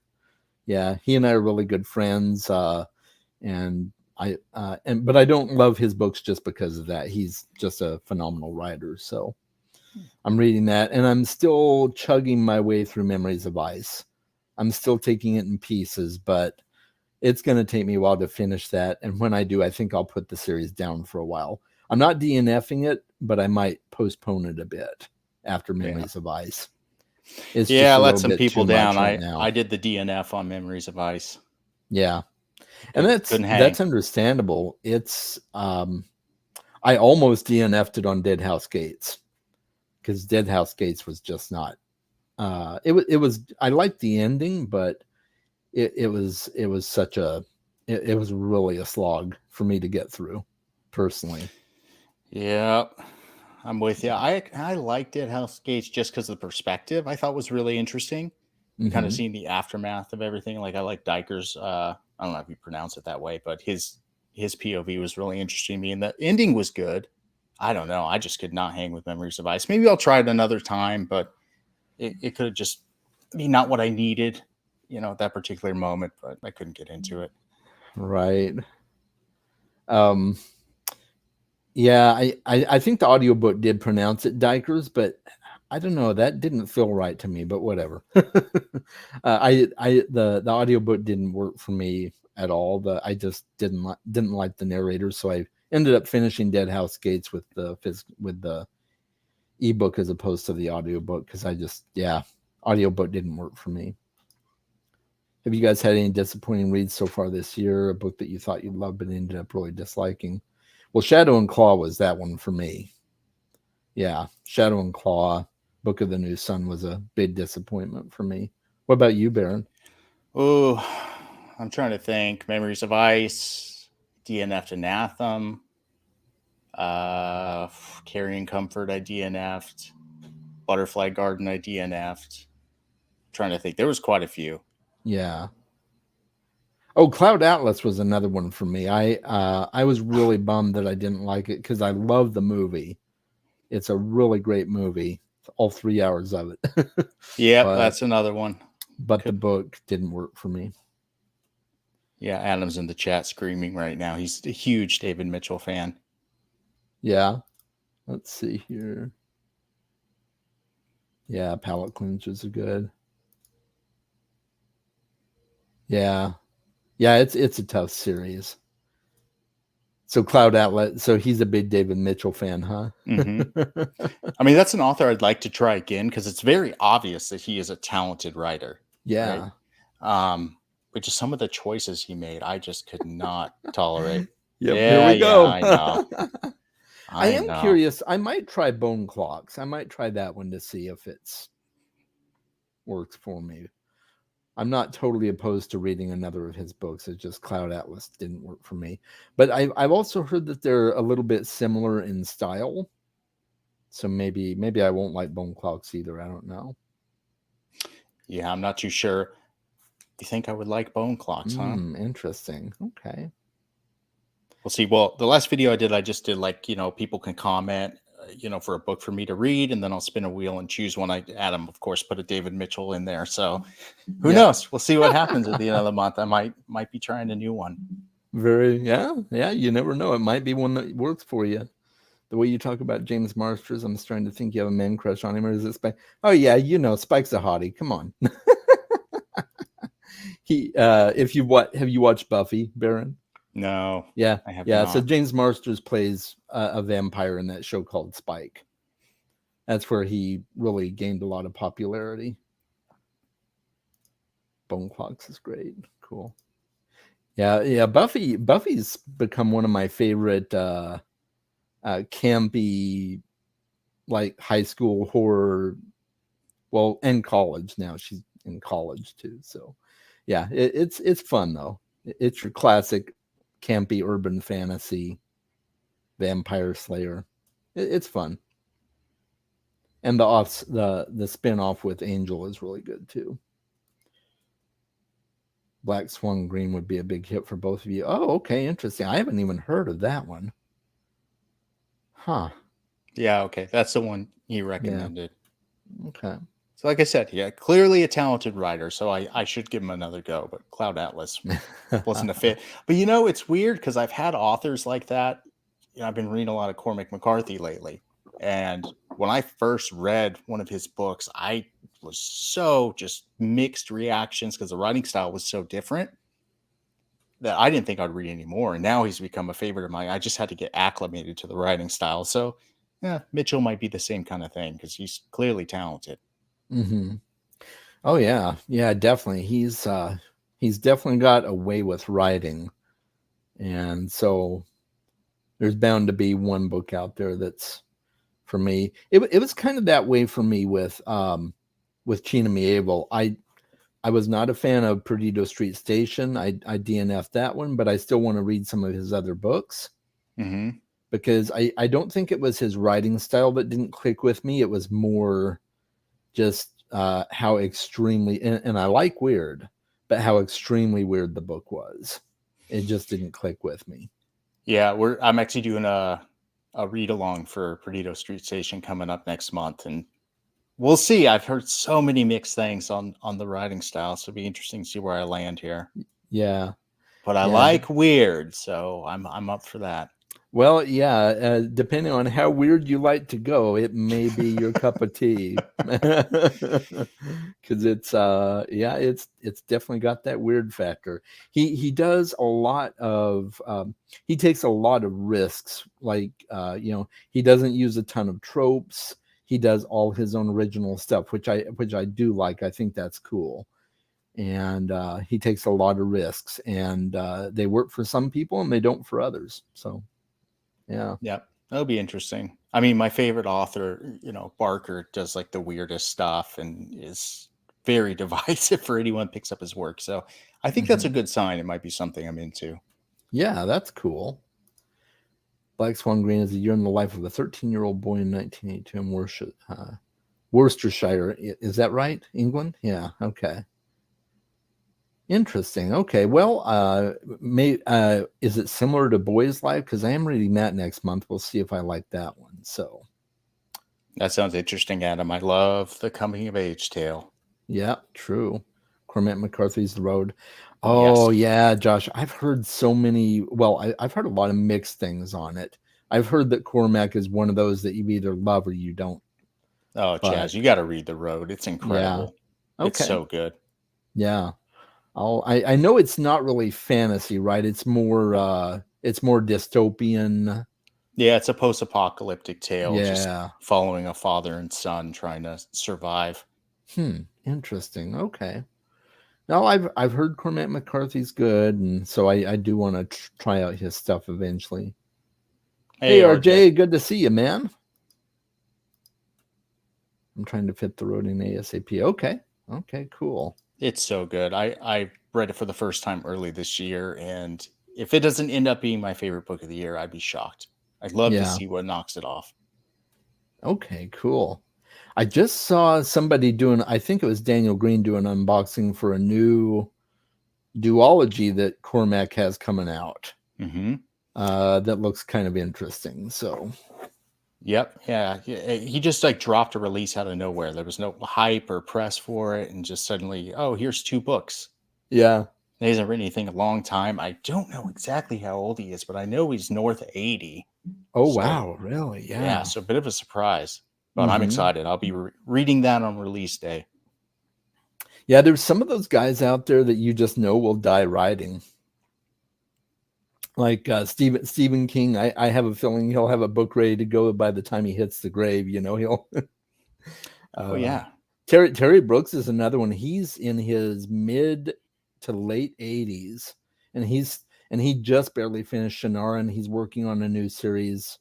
Yeah, he and I are really good friends. And but I don't love his books just because of that. He's just a phenomenal writer. So I'm reading that, and I'm still chugging my way through Memories of Ice. I'm still taking it in pieces, but it's going to take me a while to finish that. And when I do, I think I'll put the series down for a while. I'm not DNFing it, but I might postpone it a bit after Memories of Ice.
It's I let some people down. I did the DNF on Memories of Ice.
Yeah. And that's understandable. It's I almost DNF'd it on Dead House Gates because Dead House Gates was just not it was I liked the ending, but it was such a it was really a slog for me to get through personally.
Yeah, I'm with you. I liked Dead House Gates just because of the perspective I thought was really interesting. Kind of seeing the aftermath of everything. Like I like Diker's I don't know if you pronounce it that way, but his POV was really interesting to me, and the ending was good. I don't know. I just could not hang with Memories of Ice. Maybe I'll try it another time, but it could just be not what I needed, at that particular moment, but I couldn't get into it.
Right. Um, yeah, I think the audiobook did pronounce it Dikers, but I don't know. That didn't feel right to me, but whatever. The audiobook didn't work for me at all. I just didn't like the narrator, so I ended up finishing Dead House Gates with the ebook as opposed to the audiobook because audiobook didn't work for me. Have you guys had any disappointing reads so far this year? A book that you thought you'd love but ended up really disliking? Well, Shadow and Claw was that one for me. Yeah, Shadow and Claw, Book of the New Sun was a big disappointment for me. What about you, Baron?
Oh, I'm trying to think. Memories of Ice, DNF'd Anathema, Carrying Comfort, I DNF'd, Butterfly Garden, I DNF'd. Trying to think. There was quite a few.
Yeah. Oh, Cloud Atlas was another one for me. I was really bummed that I didn't like it because I love the movie. It's a really great movie, all 3 hours of it.
Yeah, that's another one.
But the book didn't work for me.
Yeah, Adam's in the chat screaming right now. He's a huge David Mitchell fan.
Yeah. Let's see here. Yeah, Palette Cleansers are good. Yeah. Yeah, it's a tough series. So Cloud Atlas, so he's a big David Mitchell fan, huh?
Mm-hmm. I mean, that's an author I'd like to try again because it's very obvious that he is a talented writer.
Yeah.
Right? But just some of the choices he made, I just could not tolerate.
Yep, here we go.
I know.
I am curious. I might try Bone Clocks. I might try that one to see if it's works for me. I'm not totally opposed to reading another of his books. It's just Cloud Atlas didn't work for me. But I've also heard that they're a little bit similar in style. So maybe I won't like Bone Clocks either. I don't know.
Yeah, I'm not too sure. You think I would like Bone Clocks, huh?
Interesting. Okay.
We'll see. Well, the last video I just did like, people can comment, for a book for me to read, and then I'll spin a wheel and choose one. Adam, of course, put a David Mitchell in there. So who knows? We'll see what happens at the end of the month. I might be trying a new one.
Yeah. You never know. It might be one that works for you. The way you talk about James Marsters, I'm starting to think you have a man crush on him, or is it Spike? Oh yeah, Spike's a hottie. Come on. Have you watched Buffy, Baron?
No.
Yeah,
I have
not.
So
James Marsters plays a vampire in that show called Spike. That's where he really gained a lot of popularity. Bone Clocks is great. Cool. Yeah. Buffy's become one of my favorite campy, like high school horror. Well, and college now. She's in college too. So, yeah, it's fun though. It's your classic campy urban fantasy vampire slayer. It's fun. And the spin-off with Angel is really good too. Black Swan Green would be a big hit for both of you. Oh, okay, interesting. I haven't even heard of that one. Huh.
Yeah, okay. That's the one he recommended.
Yeah. Okay.
So like I said, clearly a talented writer, so I should give him another go, but Cloud Atlas wasn't a fit. But it's weird because I've had authors like that. I've been reading a lot of Cormac McCarthy lately. And when I first read one of his books, I was so just mixed reactions because the writing style was so different that I didn't think I'd read anymore. And now he's become a favorite of mine. I just had to get acclimated to the writing style. So yeah, Mitchell might be the same kind of thing because he's clearly talented.
Mm-hmm. Oh yeah, definitely. He's definitely got a way with writing, and so there's bound to be one book out there that's for me. It was kind of that way for me with China Mieville. I was not a fan of Perdido Street Station. I DNF'd that one, but I still want to read some of his other books.
Mm-hmm.
Because I don't think it was his writing style that didn't click with me. It was more just how extremely, and I like weird, but how extremely weird the book was. It just didn't click with me.
Yeah, I'm actually doing a a read along for Perdido Street Station coming up next month, and we'll see. I've heard so many mixed things on the writing style, so it'll be interesting to see where I land here.
Yeah.
But I
Yeah.
like weird, so I'm up for that.
Well, yeah, depending on how weird you like to go, it may be your cup of tea. Because yeah, it's definitely got that weird factor. He does a lot of he takes a lot of risks. Like he doesn't use a ton of tropes. He does all his own original stuff, which I do like. I think that's cool. And he takes a lot of risks, and they work for some people and they don't for others. So. Yeah.
Yep. That'll be interesting. I mean, my favorite author, Barker, does like the weirdest stuff and is very divisive for anyone who picks up his work. So I think that's a good sign. It might be something I'm into.
Yeah, that's cool. Black Swan Green is a year in the life of a 13-year-old boy in 1982 in Worcestershire. Is that right? England? Yeah. Okay. Interesting. Okay. Well, is it similar to Boy's Life? Because I am reading that next month. We'll see if I like that one. So.
That sounds interesting, Adam. I love the coming of age tale.
Yeah, true. Cormac McCarthy's The Road. Oh,
Yes.
yeah, Josh. I've heard so many. Well, I've heard a lot of mixed things on it. I've heard that Cormac is one of those that you either love or you don't.
Oh,
But
Chaz, you got to read The Road. It's incredible.
yeah,
It's
okay,
so good.
yeah. I know it's not really fantasy, right? It's more dystopian.
Yeah, it's a post-apocalyptic tale, just
Yeah.
following a father and son trying to survive.
Interesting. Okay. No, I've heard Cormac McCarthy's good, and so I do want to try out his stuff eventually. Hey, RJ, good to see you, man. I'm trying to fit The Road in ASAP. Okay, cool.
It's so good. I read it for the first time early this year, and if it doesn't end up being my favorite book of the year, I'd be shocked. I'd love to see what knocks it off.
Okay, cool. I just saw somebody I think it was Daniel Green doing an unboxing for a new duology that Cormac has coming out. That looks kind of interesting. So.
Yep. Yeah. He just like dropped a release out of nowhere. There was no hype or press for it. And just suddenly, oh, here's 2 books.
Yeah.
He hasn't written anything in a long time. I don't know exactly how old he is, but I know he's north of 80.
Oh, so, wow. Really? Yeah.
Yeah. So a bit of a surprise, but I'm excited. I'll be reading that on release day.
Yeah. There's some of those guys out there that you just know will die writing. Like Stephen King, I have a feeling he'll have a book ready to go by the time he hits the grave. He'll.
Oh yeah.
Terry Brooks is another one. He's in his mid to late 80s, and he just barely finished Shannara, and he's working on a new series.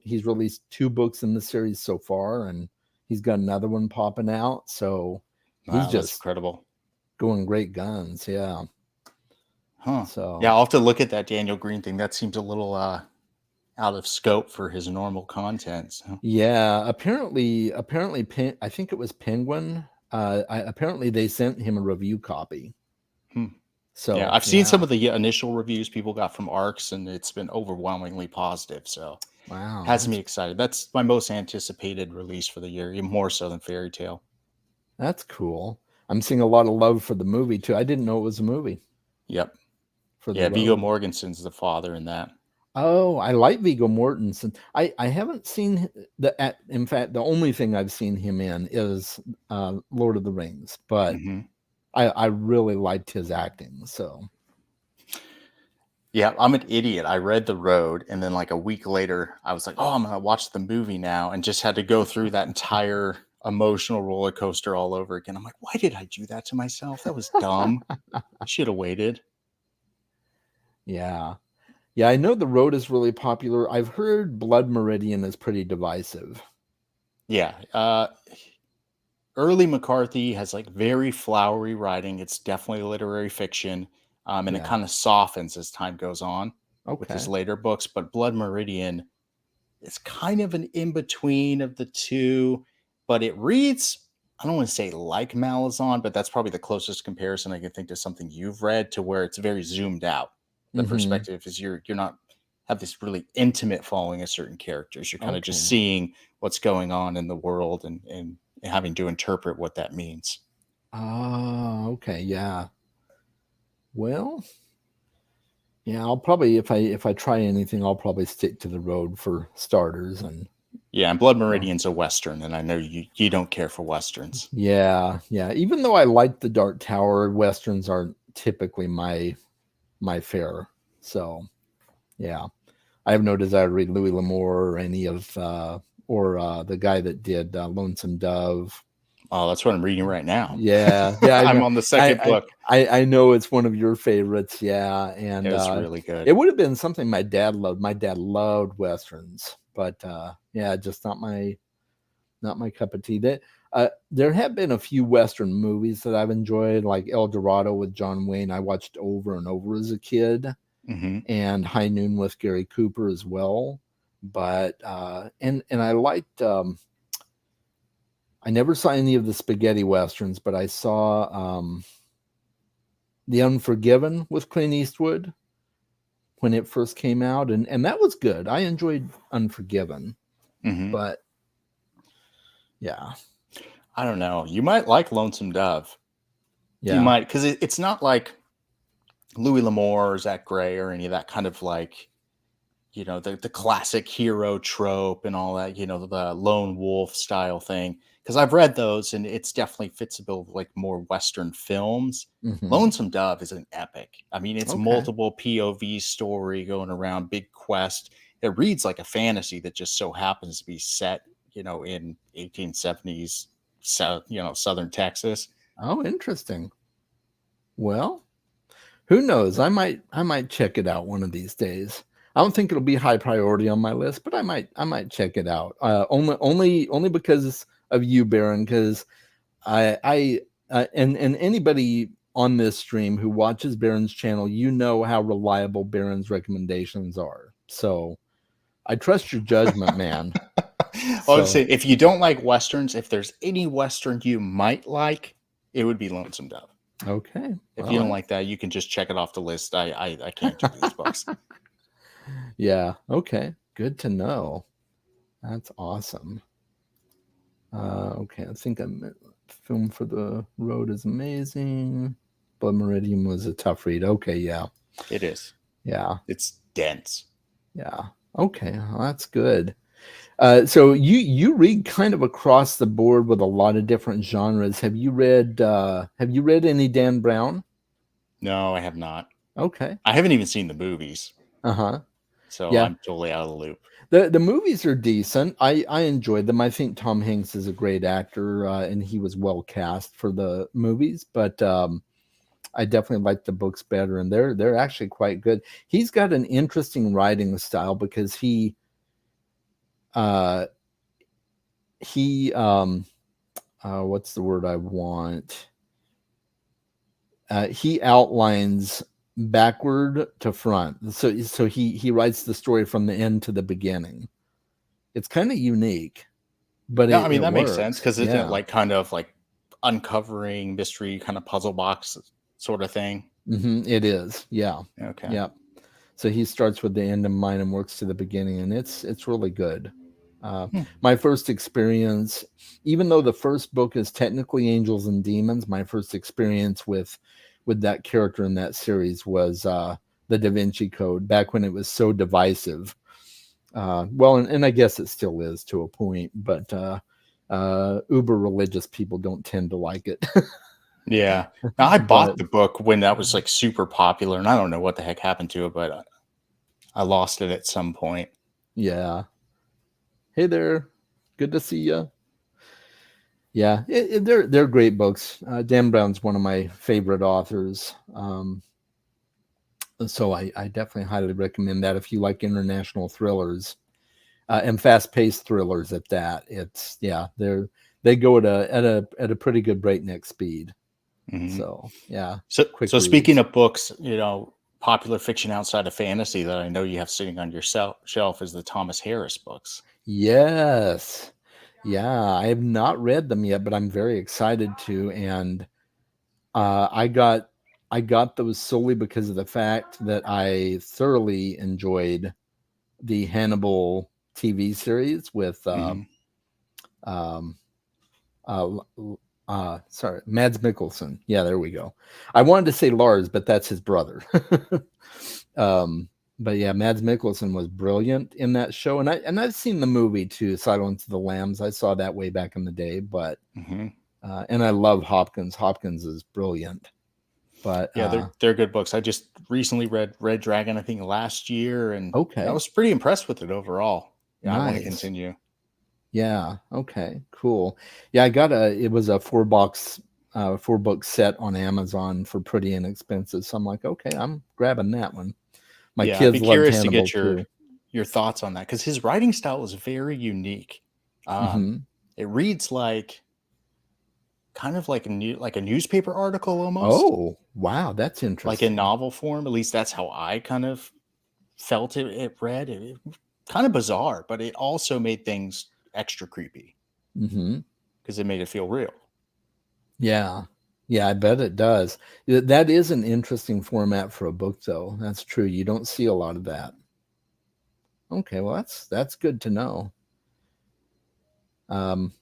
He's released 2 books in the series so far, and he's got another one popping out. So he's just
incredible,
going great guns. Yeah.
Huh. So yeah, I'll have to look at that Daniel Green thing. That seems a little out of scope for his normal content. So.
Yeah, apparently, I think it was Penguin. Apparently, they sent him a review copy. So
yeah, I've seen some of the initial reviews people got from ARCs, and it's been overwhelmingly positive. So
wow,
has me excited. That's my most anticipated release for the year, even more so than Fairy Tale.
That's cool. I'm seeing a lot of love for the movie too. I didn't know it was a movie.
Yep. Viggo Mortensen's the father in that.
Oh, I like Viggo Mortensen. I haven't seen in fact, the only thing I've seen him in is Lord of the Rings, but I really liked his acting. So
yeah, I'm an idiot. I read The Road, and then like a week later, I was like, "Oh, I'm gonna watch the movie now," and just had to go through that entire emotional roller coaster all over again. I'm like, "Why did I do that to myself? That was dumb. I should have waited."
Yeah. Yeah, I know The Road is really popular. I've heard Blood Meridian is pretty divisive.
Yeah. Early McCarthy has like very flowery writing. It's definitely literary fiction. And it kind of softens as time goes on with his later books. But Blood Meridian is kind of an in-between of the two. But it reads, I don't want to say like Malazan, but that's probably the closest comparison I can think to something you've read, to where it's very zoomed out. The perspective is you're not have this really intimate following of certain characters. You're kind of just
Okay.
seeing what's going on in the world and having to interpret what that means.
Ah, okay, yeah. Well, yeah, I'll probably if I try anything, I'll probably stick to the road for starters. And
Yeah, and Blood
uh,
Meridian's a Western, and I know you don't care for Westerns.
yeah, yeah. Even though I like the Dark Tower, westerns aren't typically my fare. So yeah, I have no desire to read Louis L'Amour or any of the guy that did Lonesome Dove.
Oh, that's what I'm reading right now.
Yeah, yeah, I
I'm
know.
on the
I,
second book.
I know it's one of your favorites. Yeah,
It
and
was really good.
it would have been something my dad loved. My dad loved westerns, but yeah, just not my cup of tea. That there have been a few western movies that I've enjoyed, like El Dorado with John Wayne. I watched over and over as a kid,
Hmm.
and High Noon with Gary Cooper as well. But and I liked. I never saw any of the spaghetti westerns, but I saw The Unforgiven with Clint Eastwood when it first came out, and that was good. I enjoyed Unforgiven,
Hmm.
but yeah,
I don't know. You might like Lonesome Dove. You
yeah,
might, because it's not like Louis L'Amour or Zach Gray or any of that kind of like, the classic hero trope and all that, the lone wolf style thing. Because I've read those and it's definitely fits a bill of like more Western films.
hmm,
Lonesome Dove is an epic. I mean, it's
okay,
multiple POV story going around, big quest. It reads like a fantasy that just so happens to be set, in 1870s, Southern Texas.
oh, interesting. Well, who knows? I might check it out one of these days. I don't think it'll be high priority on my list, but I might check it out. Only because of you, Baron, because and anybody on this stream who watches Baron's channel, you know how reliable Baron's recommendations are. So I trust your judgment, man.
I would say
So
if you don't like westerns, if there's any western you might like, it would be Lonesome Dove.
okay,
If you don't
well,
like that, you can just check it off the list. I can't do these books.
yeah, okay, good to know. That's awesome. Okay, I think Film for the Road is amazing. Blood Meridian was a tough read. Okay, yeah,
It is.
yeah,
It's dense.
yeah. Okay, well, that's good. So you read kind of across the board with a lot of different genres. Have you read any Dan Brown?
No, I have not.
Okay.
I haven't even seen the movies,
Uh-huh.
so
Yeah.
I'm totally out of the loop.
The movies are decent. I enjoyed them. I think Tom Hanks is a great actor, and he was well cast for the movies, but I definitely like the books better, and they're actually quite good. He's got an interesting writing style because uh he what's the word I want? He outlines backward to front. So he writes the story from the end to the beginning. It's kind of unique, but
No, I mean
it
that makes sense
works.
because isn't it
Yeah.
like kind of like uncovering mystery kind of puzzle box sort of thing?
It is. Yeah.
Okay.
Yeah. So he starts with the end in mind and works to the beginning, and it's really good. Uh,
Hmm.
my first experience, even though the first book is technically Angels and Demons, my first experience with that character in that series was the Da Vinci Code back when it was so divisive. Well, and I guess it still is to a point, but uber religious people don't tend to like it.
Yeah. Now I bought
But
the book when that was like super popular, and I don't know what the heck happened to it, but I lost it at some point.
yeah, hey there, good to see you. Yeah, they're great books. Dan Brown's one of my favorite authors. So I definitely highly recommend that if you like international thrillers and fast-paced thrillers at that. It's yeah, they go at a pretty good breakneck speed.
Hmm.
So yeah, quick
So speaking
reads.
of books, popular fiction outside of fantasy that I know you have sitting on your shelf is the Thomas Harris books.
Yes, yeah, I have not read them yet, but I'm very excited to. And uh, I got I got those solely because of the fact that I thoroughly enjoyed the Hannibal TV series with
Hmm.
um, sorry, Mads Mikkelsen. Yeah, there we go. I wanted to say Lars, but that's his brother. um, but yeah, Mads Mikkelsen was brilliant in that show, and I've seen the movie too, Silence of the Lambs. I saw that way back in the day, but
Hmm.
and I love Hopkins. Hopkins is brilliant. But
Yeah, they're good books. I just recently read Red Dragon, I think last year, and I
okay,
was pretty impressed with it overall. Yeah, I want to
nice.
continue.
Yeah. Okay. Cool. Yeah, I got a. It was a 4 book set on Amazon for pretty inexpensive. So I'm like, okay, I'm grabbing that one. My
Yeah, I'd be
kids loved
curious to
Hannibal
get
too.
your thoughts on that because his writing style is very unique. Um,
Hmm.
it reads like kind of like a newspaper article almost,
Oh, wow, that's
like in
interesting.
novel form. At least that's how I kind of felt it read. It kind of bizarre, but it also made things extra creepy
Hmm.
because it made it feel real.
Yeah. Yeah, I bet it does. That is an interesting format for a book, though. That's true. You don't see a lot of that. Okay, well, that's good to know. Um,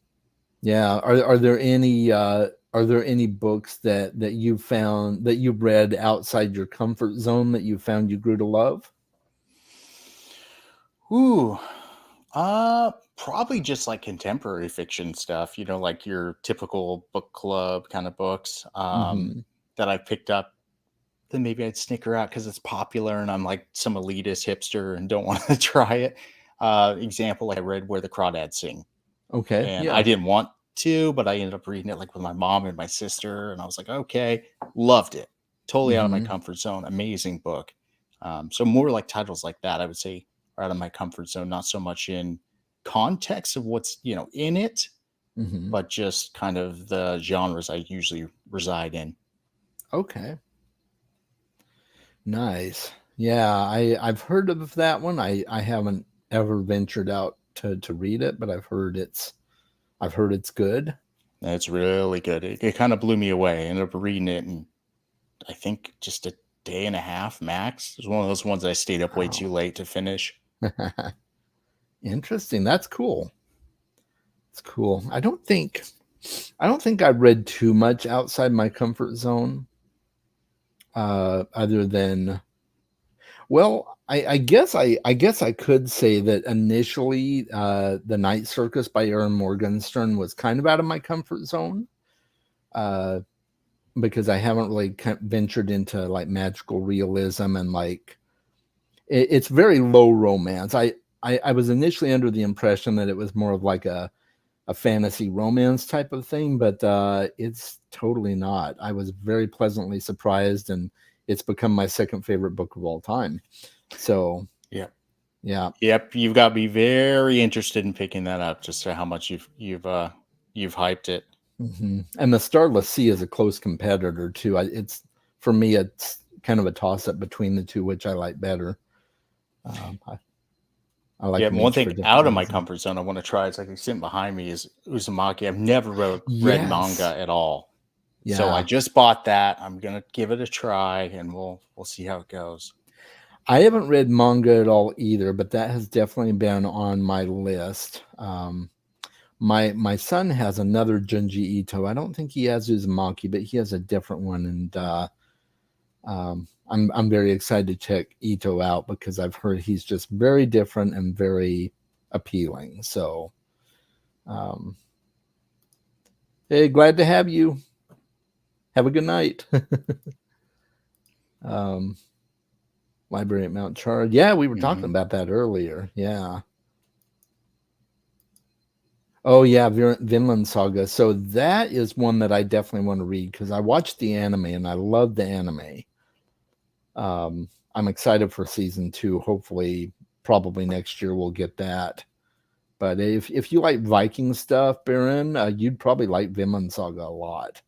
Yeah. Are there any books that you found that you read outside your comfort zone that you found you grew to love?
Ooh, probably just like contemporary fiction stuff, like your typical book club kind of books
Hmm.
that I picked up. Then maybe I'd snicker out because it's popular and I'm like some elitist hipster and don't want to try it. Example, like I read Where the Crawdads Sing,
Okay.
and I
Yeah.
didn't want to, but I ended up reading it like with my mom and my sister, and I was like, okay, loved it. Totally out of my
Hmm.
comfort zone. Amazing book. So more like titles like that, I would say, are out of my comfort zone. Not so much in context of what's in it,
Hmm.
but just kind of the genres I usually reside in.
Okay. Nice. Yeah, I've heard of that one. I haven't ever ventured out to read it, but I've heard it's good.
And it's really good. It kind of blew me away. I ended up reading it in I think just a day and a half max. It was one of those ones I stayed up way too
Wow.
late to finish.
Interesting. That's cool. It's cool. I don't think I read too much outside my comfort zone. Other than, well, I guess I could say that initially, the Night Circus by Aaron Morgenstern was kind of out of my comfort zone, uh, because I haven't really ventured into like magical realism and like it's very low romance. I was initially under the impression that it was more of like a fantasy romance type of thing, but it's totally not. I was very pleasantly surprised, and it's become my second favorite book of all time. So,
Yep.
yeah.
Yep. You've got to be very interested in picking that up just to how much you've hyped it.
And the Starless Sea is a close competitor too. It's for me, it's kind of a toss up between the two, which I like better. I like
Yeah,
them
one
each for
thing
different
out of my
reasons.
comfort zone I want to try is like sitting behind me is Uzumaki. I've never read
Yes.
manga at all. So I
Yeah.
just bought that. I'm gonna give it a try and we'll see how it goes.
I haven't read manga at all either, but that has definitely been on my list. My son has another Junji Ito. I don't think he has Uzumaki, but he has a different one, and I'm very excited to check Ito out because I've heard he's just very different and very appealing. So, um, hey, glad to have you. Have a good night. um, Library at Mount Chard. Yeah, we were talking
Hmm.
about that earlier. Yeah. Oh yeah, Vinland Saga. So that is one that I definitely want to read because I watched the anime and I love the anime. I'm excited for season two. Hopefully, probably next year we'll get that. But if you like Viking stuff, Baron, you'd probably like Vinland Saga a lot.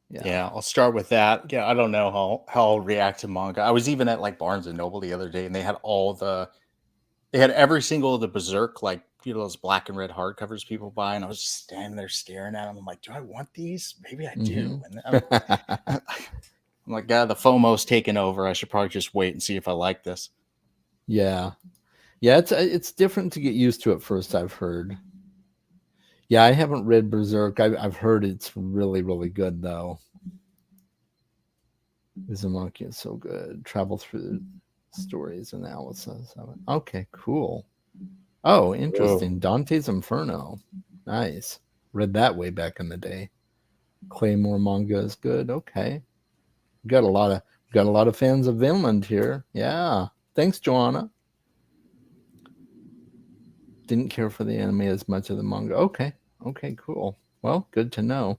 Yeah.
Yeah, I'll start with that. Yeah, I don't know how I'll react to manga. I was even at like Barnes and Noble the other day, and they had every single of the Berserk like those black and red hardcovers people buy, and I was just standing there staring at them. I'm like, do I want these? Maybe I do.
Hmm.
And I'm like, God, the FOMO's taken over. I should probably just wait and see if I like this.
Yeah. Yeah, it's different to get used to at first, I've heard. Yeah, I haven't read Berserk. I've heard it's really, really good though. Uzumaki is so good. Travel through stories analysis of it. Okay, cool. Oh,
Whoa.
interesting. Dante's Inferno. Nice. Read that way back in the day. Claymore manga is good. Okay. Got a lot of fans of Vinland here. Yeah. Thanks, Joanna. Didn't care for the anime as much as the manga. Okay. Okay, cool. Well, good to know.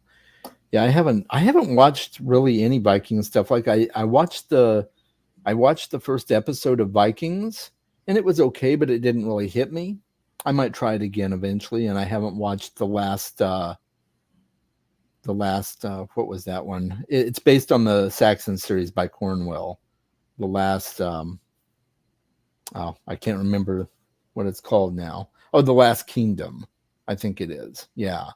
Yeah, I haven't watched really any Viking stuff. Like I watched the first episode of Vikings and it was okay, but it didn't really hit me. I might try it again eventually, and I haven't watched the last what was that one? It's based on the Saxon series by Cornwell. The last oh, I can't remember what it's called now. Oh, The Last Kingdom, I think it is. Yeah.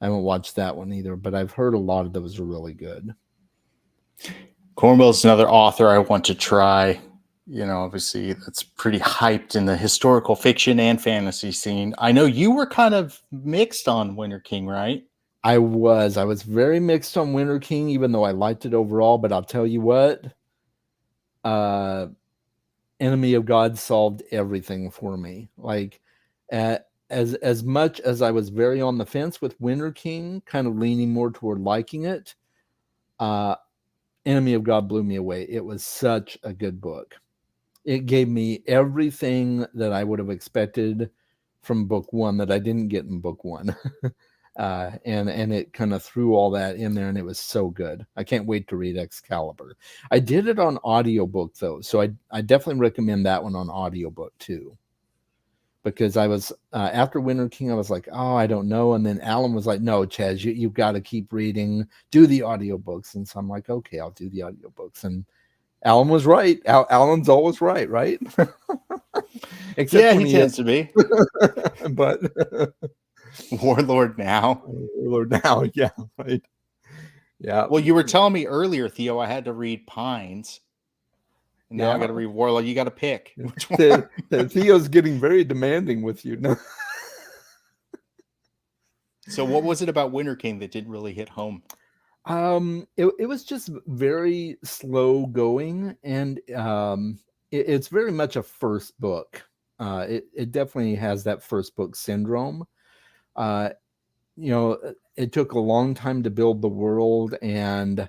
I haven't watched that one either, but I've heard a lot of those are really good.
Cornwell's another author I want to try. You know, obviously that's pretty hyped in the historical fiction and fantasy scene. I know you were kind of mixed on Winter King, right?
I was very mixed on Winter King, even though I liked it overall. But I'll tell you what, Enemy of God solved everything for me. Like, as much as I was very on the fence with Winter King, kind of leaning more toward liking it, Enemy of God blew me away. It was such a good book. It gave me everything that I would have expected from book one that I didn't get in book one. And it kind of threw all that in there, and it was so good. I can't wait to read Excalibur. I did it on audiobook though, so I definitely recommend that one on audiobook too. Because I was after Winter King, I was like, oh, I don't know, and then Alan was like, no, Chaz, you've got to keep reading, do the audiobooks, and so I'm like, okay, I'll do the audiobooks, and Alan was right. Alan's always right, right? Except
Yeah,
when
he tends to be.
but
Warlord now.
Lord, now, yeah, right, yeah,
Well, you were telling me earlier, Theo, I had to read Pines. And now I
yeah.
got to read Warlord. You got to pick which one.
Theo's getting very demanding with you. No.
So, what was it about Winter King that didn't really hit home?
It was just very slow going, and it's very much a first book. It definitely has that first book syndrome. Uh, it took a long time to build the world, and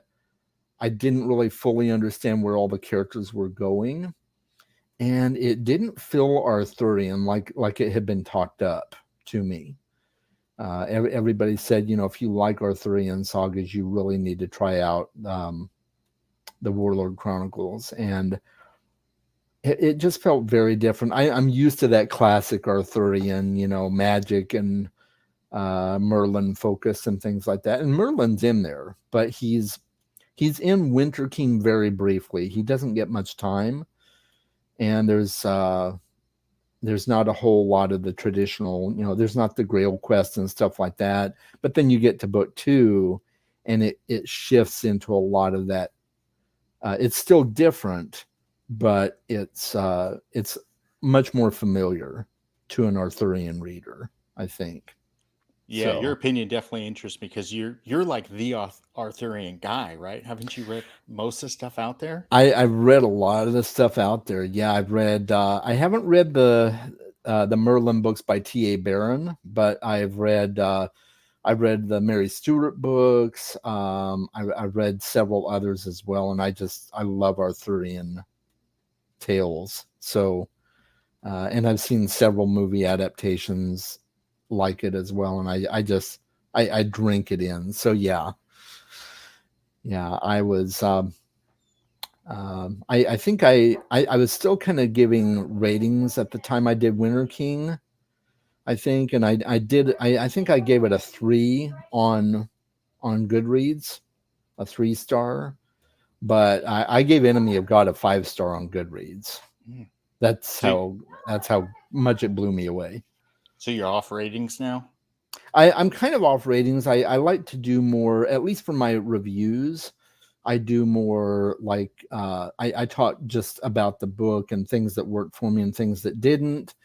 I didn't really fully understand where all the characters were going, and it didn't feel Arthurian like it had been talked up to me. Everybody said, if you like Arthurian sagas, you really need to try out the Warlord Chronicles, and it just felt very different. I'm used to that classic Arthurian, magic and Merlin focus and things like that. And Merlin's in there, but he's in Winter King very briefly. He doesn't get much time, and there's not a whole lot of the traditional, there's not the Grail quest and stuff like that. But then you get to book two, and it shifts into a lot of that. It's still different, but it's much more familiar to an Arthurian reader, I think.
Yeah, your opinion definitely interests me because you're like the Arthurian guy, right? Haven't you read most of the stuff out there?
I've read a lot of the stuff out there. Yeah, I've read. I haven't read the Merlin books by T.A. Barron, but I've read the Mary Stuart books. I've read several others as well, and I love Arthurian tales. So, and I've seen several movie adaptations like it as well, and I drink it in. So yeah, I was. I think I was still kind of giving ratings at the time I did Winter King, I think, and I think I gave it a 3 on Goodreads, a 3-star, but I gave Enemy of God a 5-star on Goodreads. That's how much it blew me away.
So you're off ratings now?
I'm kind of off ratings. I like to do more, at least for my reviews. I do more like I talk just about the book and things that worked for me and things that didn't,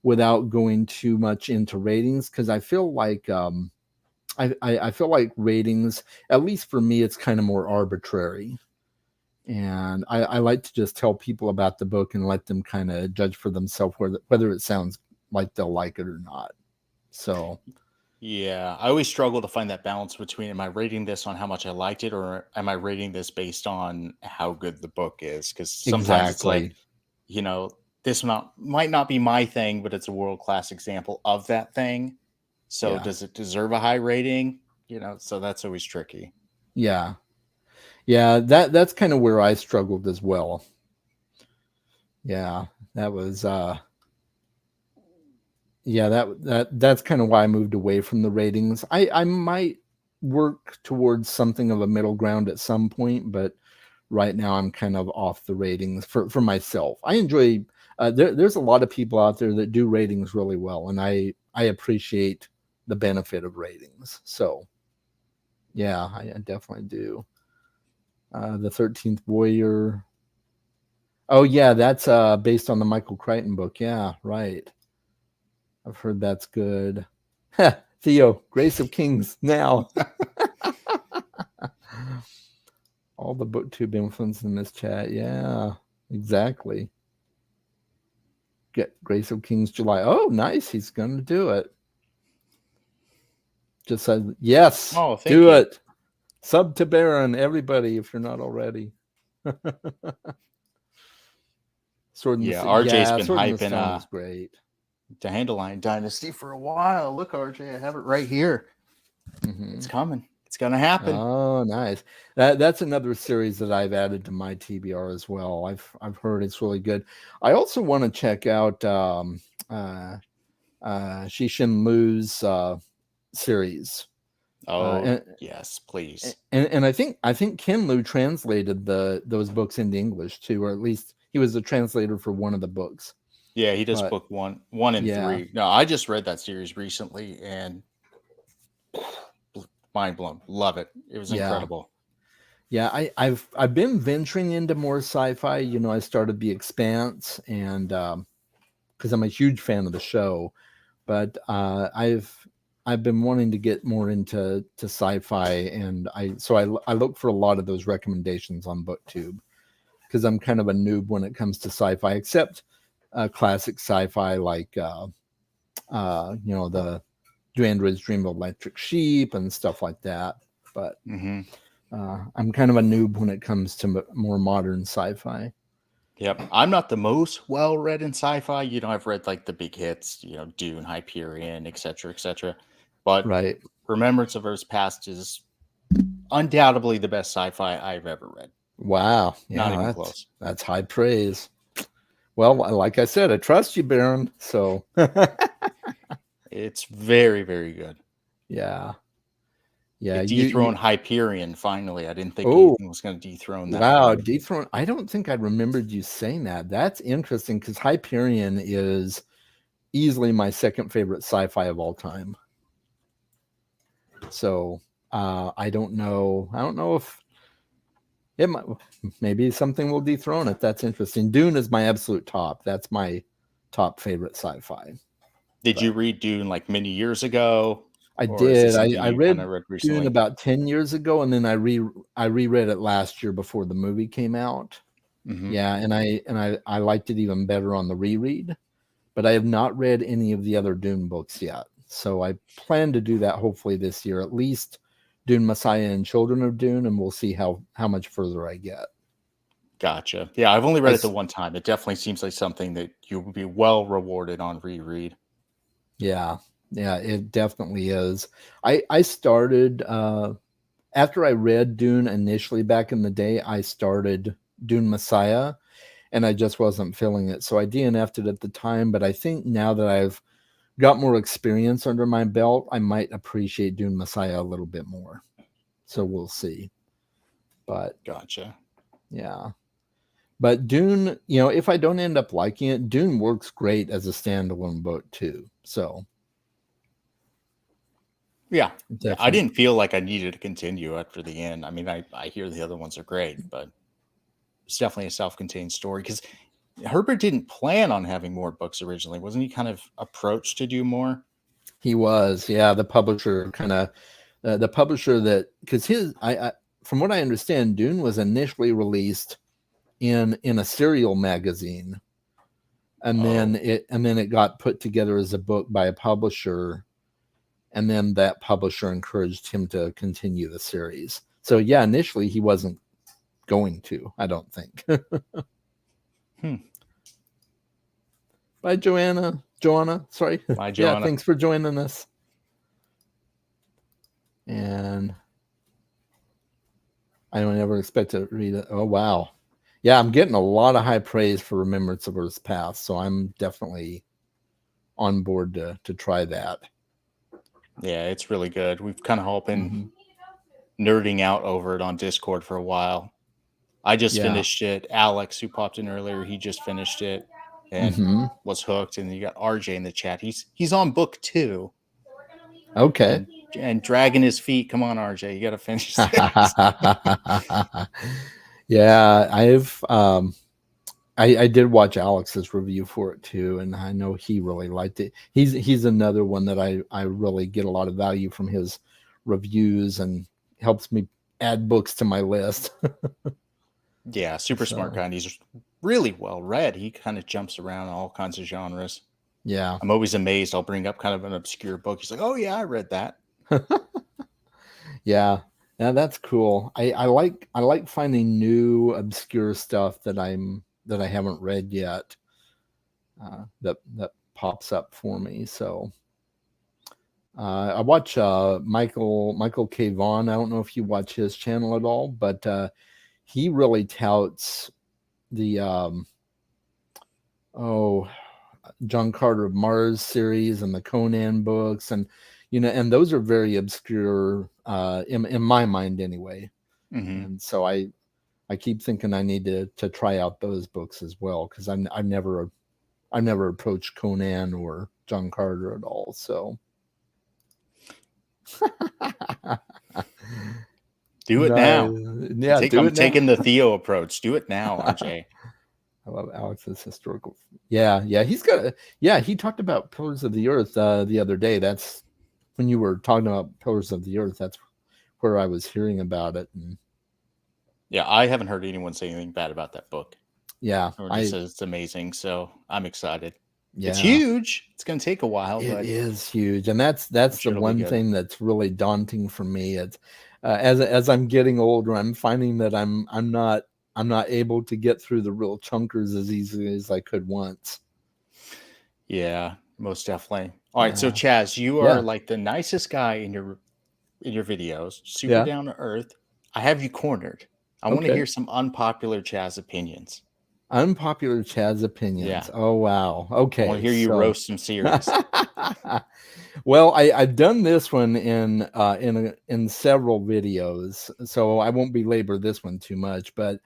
without going too much into ratings, because I feel like I feel like ratings, at least for me, it's kind of more arbitrary. And I like to just tell people about the book and let them kind of judge for themselves whether it sounds like they'll like it or not. So
Yeah, I always struggle to find that balance between, am I rating this on how much I liked it, or am I rating this based on how good the book is? Because sometimes it's like,
exactly,
you know, this might not be my thing, but it's a world class example of that thing. So
yeah,
does it deserve a high rating? So that's always tricky.
yeah, yeah. That's kind of where I struggled as well. Yeah, that was yeah, that's kind of why I moved away from the ratings. I might work towards something of a middle ground at some point, but right now I'm kind of off the ratings for myself. I enjoy there's a lot of people out there that do ratings really well, and I appreciate the benefit of ratings. So yeah, I definitely do. The 13th Warrior. Oh yeah, that's based on the Michael Crichton book. Yeah, right. I've heard that's good. Theo, Grace of Kings now. All the booktube influence in this chat. Yeah, exactly. Get Grace of Kings July. Oh, nice. He's going to do it. Just said, yes,
Oh, thank
do
you.
it. Sub to Baron, everybody, if you're not already.
Yeah, RJ's been
Sword in the
hyping
Stone is great.
the Dandelion Dynasty for a while. Look, RJ, I have it right here.
Mm-hmm.
It's coming. It's gonna happen.
Oh, nice. That's another series that I've added to my TBR as well. I've heard it's really good. I also want to check out Shishin Lu's series.
Oh, yes, please.
And I think Ken Liu translated those books into English too, or at least he was a translator for one of the books.
Yeah, he does
But
book one and
yeah,
three. No, I just read that series recently and mind blown. Love it. It was
yeah,
incredible.
yeah. I've been venturing into more sci-fi. I started The Expanse, and because I'm a huge fan of the show, but I've been wanting to get more into sci-fi, and I look for a lot of those recommendations on BookTube, because I'm kind of a noob when it comes to sci-fi, except classic sci-fi like the Do Androids Dream of Electric Sheep and stuff like that. But
Mm-hmm.
I'm kind of a noob when it comes to more modern sci-fi.
Yep. I'm not the most well read in sci-fi. I've read like the big hits, Dune, Hyperion, etc., etc. But
Right.
Remembrance of Earth's Past is undoubtedly the best sci-fi I've ever read.
Wow.
Not
Yeah,
even
that's
close.
that's high praise. Well, like I said, I trust you, Baron. So
It's very, very good.
yeah. Yeah.
It
You
dethroned Hyperion finally. I didn't think
oh
anything was going to dethrone that
wow,
one.
dethrone. I don't think I remembered you saying that. That's interesting because Hyperion is easily my second favorite sci-fi of all time. So I don't know. I don't know if it might, maybe something will dethrone it. That's interesting. Dune is my absolute top. That's my top favorite sci-fi.
Did you
But
read Dune like many years ago?
I
Or is it
did.
something
I
you kind
read
of read
Dune
recently?
about 10 years ago, and then I reread it last year before the movie came out.
Mm-hmm.
Yeah, and I liked it even better on the reread. But I have not read any of the other Dune books yet. So I plan to do that hopefully this year, at least Dune Messiah and Children of Dune, and we'll see how much further I get.
Gotcha. Yeah, I've only
I
read it the one time. It definitely seems like something that you would be well rewarded on reread.
Yeah, yeah, it definitely is. I started after I read Dune initially back in the day. I started Dune Messiah, and I just wasn't feeling it, so I DNF'd it at the time. But I think now that I've got more experience under my belt, I might appreciate Dune Messiah a little bit more. So we'll see. But
Gotcha.
yeah. But Dune, if I don't end up liking it, Dune works great as a standalone book too. So
Yeah. Yeah. I
Definitely.
didn't feel like I needed to continue after the end. I mean, I hear the other ones are great, but it's definitely a self-contained story because Herbert didn't plan on having more books originally. Wasn't he kind of approached to do more?
He was, yeah, the publisher kind of the publisher that because his I from what I understand, Dune was initially released in a serial magazine, and
Oh,
then it got put together as a book by a publisher, and then that publisher encouraged him to continue the series. So yeah, initially he wasn't going to, I don't think.
hmm.
Bye, Joanna, sorry.
Bye,
Yeah,
Joanna.
thanks for joining us. And I don't ever expect to read it. Oh wow. Yeah, I'm getting a lot of high praise for Remembrance of Earth's Past, so I'm definitely on board to try that.
Yeah, it's really good. We've kind of all been
Mm-hmm.
nerding out over it on Discord for a while. I just
Yeah.
finished it. Alex, who popped in earlier, he just finished it and
Mm-hmm.
was hooked. And you got RJ in the chat. He's on book 2
Okay.
and dragging his feet. Come on, RJ, you got to finish this.
Yeah, I did watch Alex's review for it too, and I know he really liked it. He's another one that I really get a lot of value from his reviews and helps me add books to my list.
Yeah, super smart
So
guy. And he's really well read. He kind of jumps around all kinds of genres.
yeah.
I'm always amazed. I'll bring up kind of an obscure book. He's like, "Oh yeah, I read that."
Yeah. Yeah, that's cool. I like finding new obscure stuff that I haven't read yet. That pops up for me. So I watch Michael K. Vaughn. I don't know if you watch his channel at all, but he really touts the oh John Carter of Mars series and the Conan books, and and those are very obscure in my mind anyway.
Mm-hmm.
And so I keep thinking I need to try out those books as well because I've never approached Conan or John Carter at all. So
Do it now.
no, yeah, do
I'm
it now.
taking the Theo approach. Do it now, RJ.
I love Alex's historical. Yeah, yeah, he talked about Pillars of the Earth the other day. That's when you were talking about Pillars of the Earth. That's where I was hearing about it. And
Yeah, I haven't heard anyone say anything bad about that book.
yeah,
Everyone just says it's amazing, so I'm excited. It's
yeah,
huge. It's going to take a while,
it
but
is huge, and that's
I'm
the
sure it'll be
one
good.
thing that's really daunting for me. It's as I'm getting older, I'm finding that I'm not able to get through the real chunkers as easily as I could once.
Yeah, most definitely. All right, so
Yeah,
Chaz, you are
yeah,
like the nicest guy in your videos, super
yeah.
down to earth. I have you cornered. I want to
Okay.
hear some unpopular Chaz opinions.
Unpopular Chad's opinions.
Yeah,
Oh wow.
I want to
Okay,
hear you
so
roast some series.
well, I've done this one in several videos, so I won't belabor this one too much. But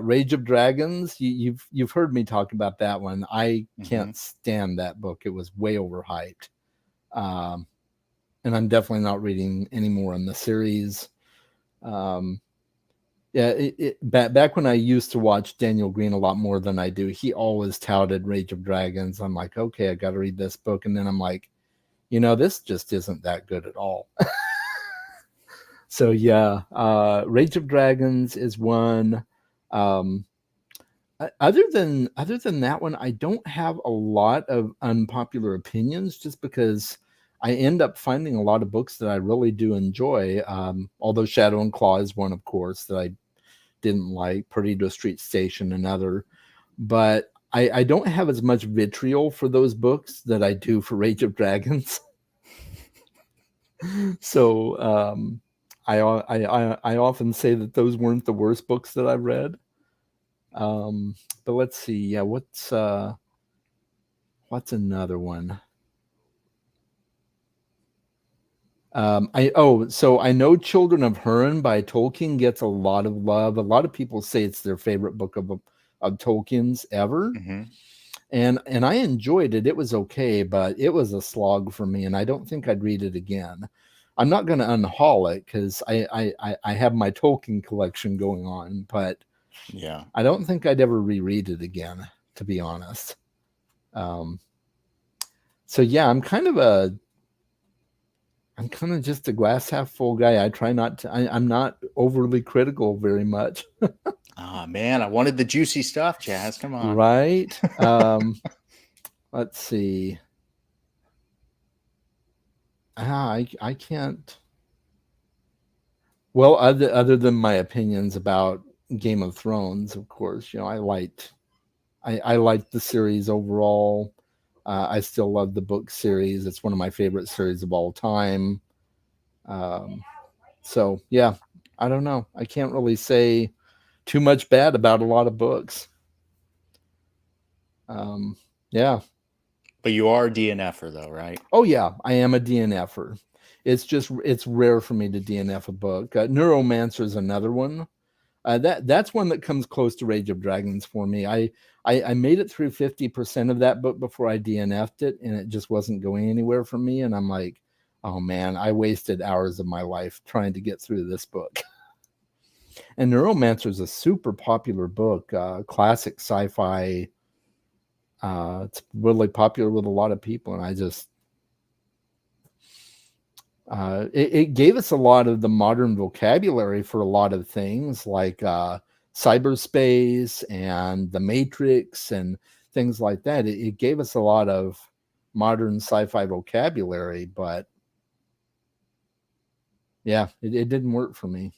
Rage of Dragons, you've heard me talk about that one. I
Mm-hmm.
can't stand that book. It was way overhyped, um, and I'm definitely not reading any more in the series. Um, yeah, back when I used to watch Daniel Green a lot more than I do, he always touted Rage of Dragons. I'm like, okay, I got to read this book, and then I'm like, this just isn't that good at all. So yeah, Rage of Dragons is one. Um, other than that one, I don't have a lot of unpopular opinions, just because I end up finding a lot of books that I really do enjoy. Although Shadow and Claw is one, of course, that I didn't like. Perdido Street Station, another. But I don't have as much vitriol for those books that I do for Rage of Dragons. So I often say that those weren't the worst books that I've read. But let's see. Yeah, what's another one? So I know Children of Hurin by Tolkien gets a lot of love. A lot of people say it's their favorite book of Tolkien's ever.
Mm-hmm.
And I enjoyed it. It was okay, but it was a slog for me, and I don't think I'd read it again. I'm not going to unhaul it because I have my Tolkien collection going on, but
Yeah.
I don't think I'd ever reread it again, to be honest. Um, so yeah, I'm kind of just a glass half full guy. I try not to. I'm not overly critical very much,
Ah, man, I wanted the juicy stuff, Chaz. Come on.
right? Let's see. I can't. Well, other than my opinions about Game of Thrones, of course, I liked the series overall. I still love the book series. It's one of my favorite series of all time. Um, so yeah, I don't know. I can't really say too much bad about a lot of books. Um, yeah.
But you are a DNFer, though, right?
Oh yeah, I am a DNFer. It's rare for me to DNF a book. Neuromancer is another one. That's one that comes close to Rage of Dragons for me. I made it through 50% of that book before I DNF'd it, and it just wasn't going anywhere for me. And I'm like, oh man, I wasted hours of my life trying to get through this book. And Neuromancer is a super popular book, classic sci-fi. It's really popular with a lot of people, and it gave us a lot of the modern vocabulary for a lot of things like cyberspace and the Matrix and things like that. It gave us a lot of modern sci-fi vocabulary, but yeah, it didn't work for me.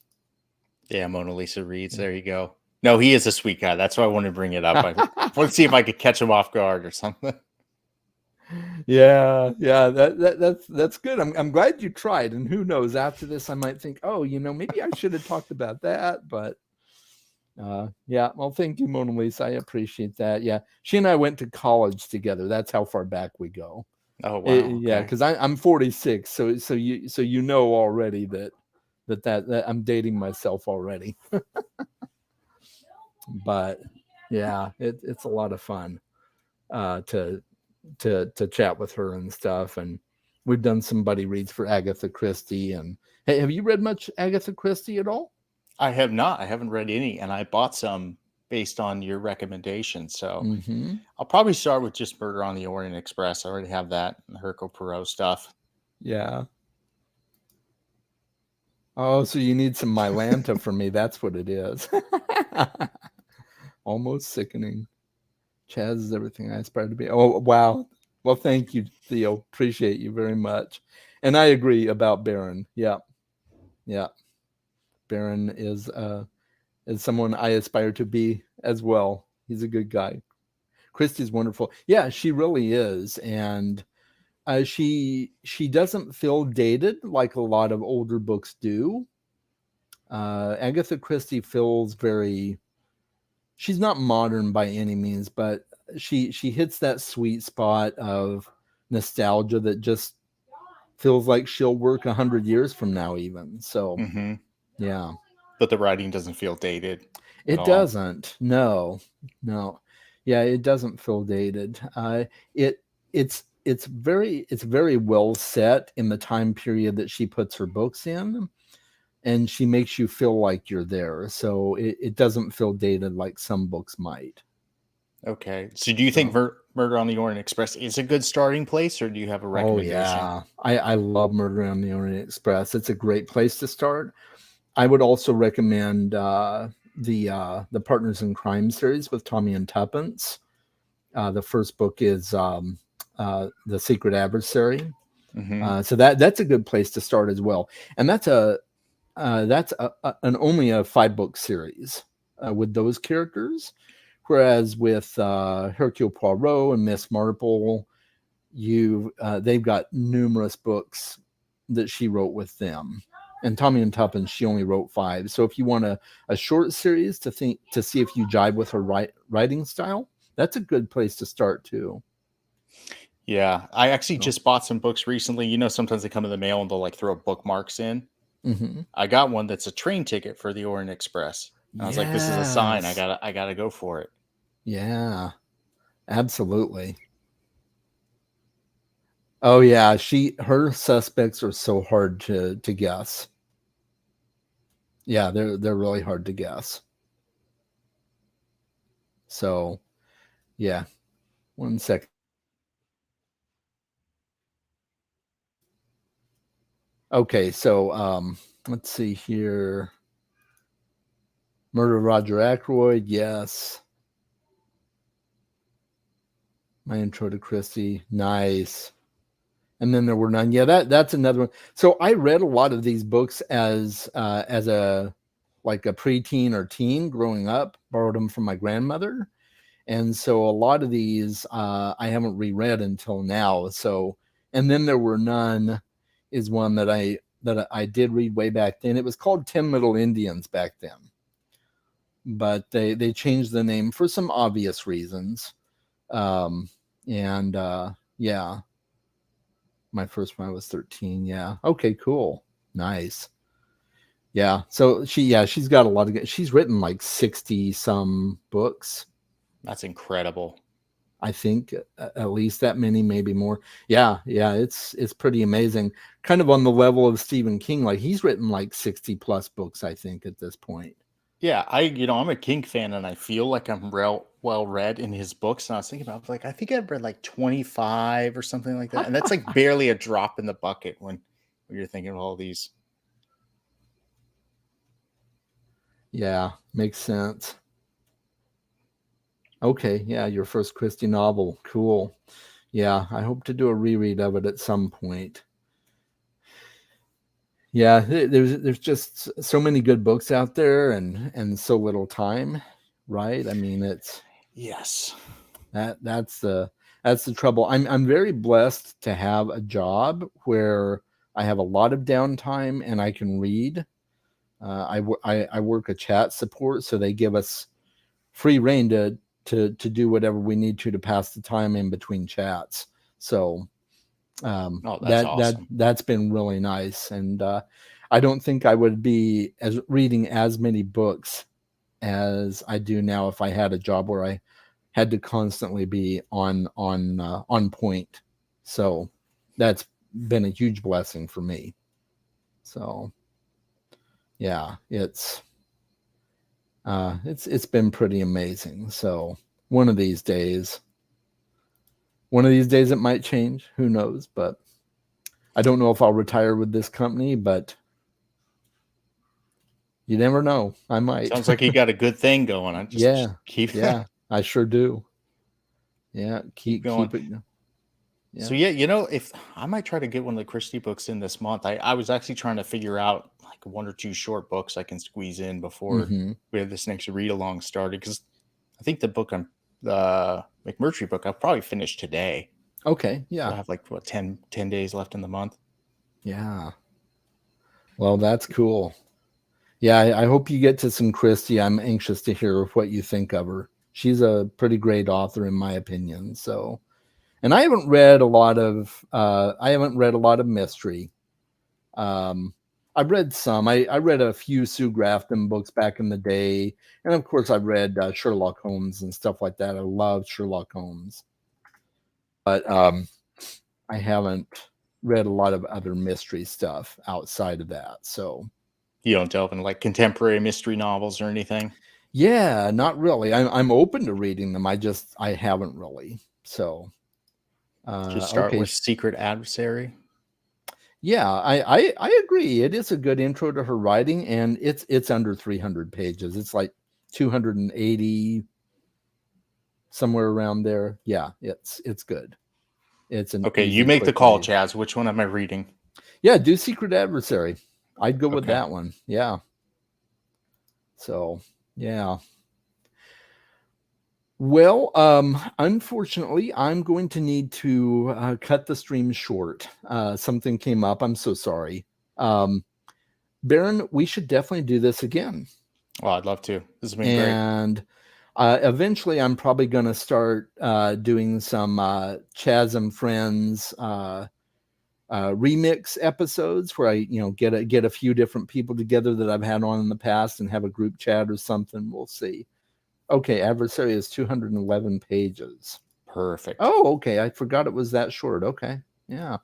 Yeah, Mona Lisa reads. There you go. No, he is a sweet guy. That's why I wanted to bring it up. I want to see if I could catch him off guard or something.
Yeah, that's good. I'm glad you tried, and who knows, after this I might think, oh, maybe I should have talked about that, but yeah, well, thank you, Mona Lisa. I appreciate that. Yeah, she and I went to college together. That's how far back we go.
Oh, wow.
Yeah,
Okay.
because I'm 46, so you know already that I'm dating myself already. But yeah, it's a lot of fun to chat with her and stuff, and we've done some buddy reads for Agatha Christie. And hey, have you read much Agatha Christie at all?
I have not. I haven't read any, and I bought some based on your recommendation. So
Mm-hmm.
I'll probably start with just Murder on the Orient Express. I already have that and the Hercule Poirot stuff.
Yeah. Oh, so you need some Mylanta for me. That's what it is. Almost sickening. Chaz is everything I aspire to be. Oh, wow. Well, thank you, Theo. Appreciate you very much. And I agree about Baron. Yeah. Yeah. Baron is someone I aspire to be as well. He's a good guy. Christie's wonderful. Yeah, she really is. And she doesn't feel dated like a lot of older books do. Agatha Christie feels very. She's not modern by any means, but she hits that sweet spot of nostalgia that just feels like she'll work 100 years from now, even. So
Mm-hmm.
yeah,
But the writing doesn't feel dated at
it
all.
doesn't. No, no, yeah, it doesn't feel dated. It it's very well set in the time period that she puts her books in, and she makes you feel like you're there. So it doesn't feel dated like some books might.
Okay. So do you think
So,
Murder on the Orient Express is a good starting place, or do you have a
oh
recommendation?
yeah, I love Murder on the Orient Express. It's a great place to start. I would also recommend the Partners in Crime series with Tommy and Tuppence. The first book is The Secret Adversary.
Mm-hmm.
So that's a good place to start as well. And that's an only a 5-book series with those characters. Whereas with Hercule Poirot and Miss Marple, they've got numerous books that she wrote with them. And Tommy and Tuppence, she only wrote 5. So if you want a short series to see if you jive with her writing style, that's a good place to start too.
Yeah, I actually
So,
just bought some books recently. Sometimes they come in the mail and they'll like throw bookmarks in.
mm-hmm.
I got one that's a train ticket for the Orient Express. And I was like, this is a sign.
Yes.
I gotta go for it.
Yeah, absolutely. Oh yeah, her suspects are so hard to guess. Yeah, they're really hard to guess. So yeah, 1 second. Okay, so let's see here. Murder of Roger Ackroyd, yes. My Intro to Christie, nice. And then there were none. Yeah, that's another one. So I read a lot of these books as a like a preteen or teen growing up. Borrowed them from my grandmother, and so a lot of these I haven't reread until now. So, and then there were none is one that I did read way back then. It was called 10 Little Indians back then, but they changed the name for some obvious reasons. Um, and yeah, my first one was 13. Yeah. Okay, cool. Nice. Yeah. So she's got a lot of, she's written like 60 some books.
That's incredible.
I think at least that many, maybe more. Yeah. Yeah. It's pretty amazing. Kind of on the level of Stephen King. Like he's written like 60 plus books, I think, at this point.
Yeah, I'm a King fan, and I feel like I'm well read in his books. And I was thinking about, like, I think I've read like 25 or something like that, and that's like barely a drop in the bucket when you're thinking of all these.
Yeah. Makes sense. Okay. Yeah. Your first Christie novel. Cool. Yeah. I hope to do a reread of it at some point. Yeah, there's just so many good books out there and so little time, right? I mean, it's
Yes.
that's the trouble. I'm very blessed to have a job where I have a lot of downtime and I can read. I work a chat support, so they give us free reign to do whatever we need to pass the time in between chats. So
Oh, that's awesome.
that's been really nice, and I don't think I would be as reading as many books as I do now if I had a job where I had to constantly be on point. So that's been a huge blessing for me. So yeah, it's been pretty amazing. So one of these days it might change. Who knows? But I don't know if I'll retire with this company, but you never know. I might.
Sounds like you got a good thing going. I just keep
I sure do. Yeah,
keep going.
keep it.
So yeah, if I might try to get one of the Christie books in this month. I was actually trying to figure out like one or two short books I can squeeze in before we have this next read along started, because I think the McMurtry book I'll probably finish today.
Okay,
So
yeah.
I have like 10 days left in the month.
Yeah. Well, that's cool. Yeah, I hope you get to some Christie. I'm anxious to hear what you think of her. She's a pretty great author in my opinion. So, and I haven't read a lot of mystery. I've read some. I read a few Sue Grafton books back in the day, and of course I've read Sherlock Holmes and stuff like that. I love Sherlock Holmes, but I haven't read a lot of other mystery stuff outside of that. So
You don't delve into like contemporary mystery novels or anything?
yeah, not really. I'm open to reading them. I haven't really. So
Just start
okay.
with Secret Adversary.
Yeah, I agree. It is a good intro to her writing, and it's under 300 pages. It's like 280, somewhere around there. Yeah, it's good. It's an
Okay,
easy,
you make the
quick
call,
read.
Chaz. Which one am I reading?
Yeah, do Secret Adversary. I'd go with
Okay.
that one. Yeah. So yeah. Well, unfortunately, I'm going to need to cut the stream short. Something came up. I'm so sorry. Baron, we should definitely do this again.
Well, I'd love to. This has been great.
And eventually, I'm probably going to start doing some Chaz and Friends remix episodes where I, get a few different people together that I've had on in the past and have a group chat or something. We'll see. Okay, Adversary is 211 pages.
Perfect.
Oh, okay. I forgot it was that short. Okay. Yeah.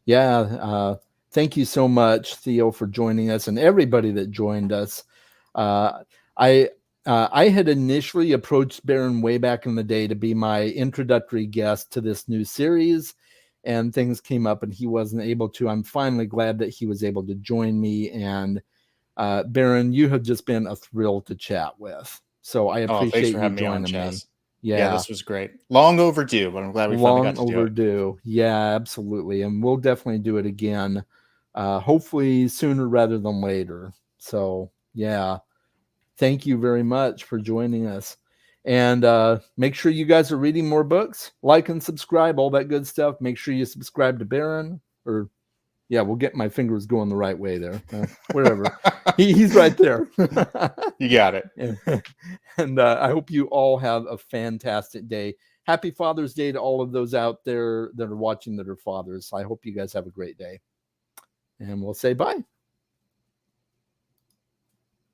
Yeah. Thank you so much, Theo, for joining us, and everybody that joined us. Uh, I I had initially approached Baron way back in the day to be my introductory guest to this new series, and things came up and he wasn't able to. I'm finally glad that he was able to join me. And Baron, you have just been a thrill to chat with. So I
Oh, thanks
appreciate
for
you
having me on,
joining me.
Chaz. Yeah,
Yeah.
this was great. Long overdue, but I'm glad we finally got
Long
to do it.
overdue. Yeah, absolutely. And we'll definitely do it again. Hopefully sooner rather than later. So, yeah. Thank you very much for joining us. And make sure you guys are reading more books. Like and subscribe, all that good stuff. Make sure you subscribe to Baron. Or, yeah, we'll get my fingers going the right way there. Wherever. He's right there.
You got it.
And I hope you all have a fantastic day. Happy Father's Day to all of those out there that are watching that are fathers. I hope you guys have a great day. And we'll say bye.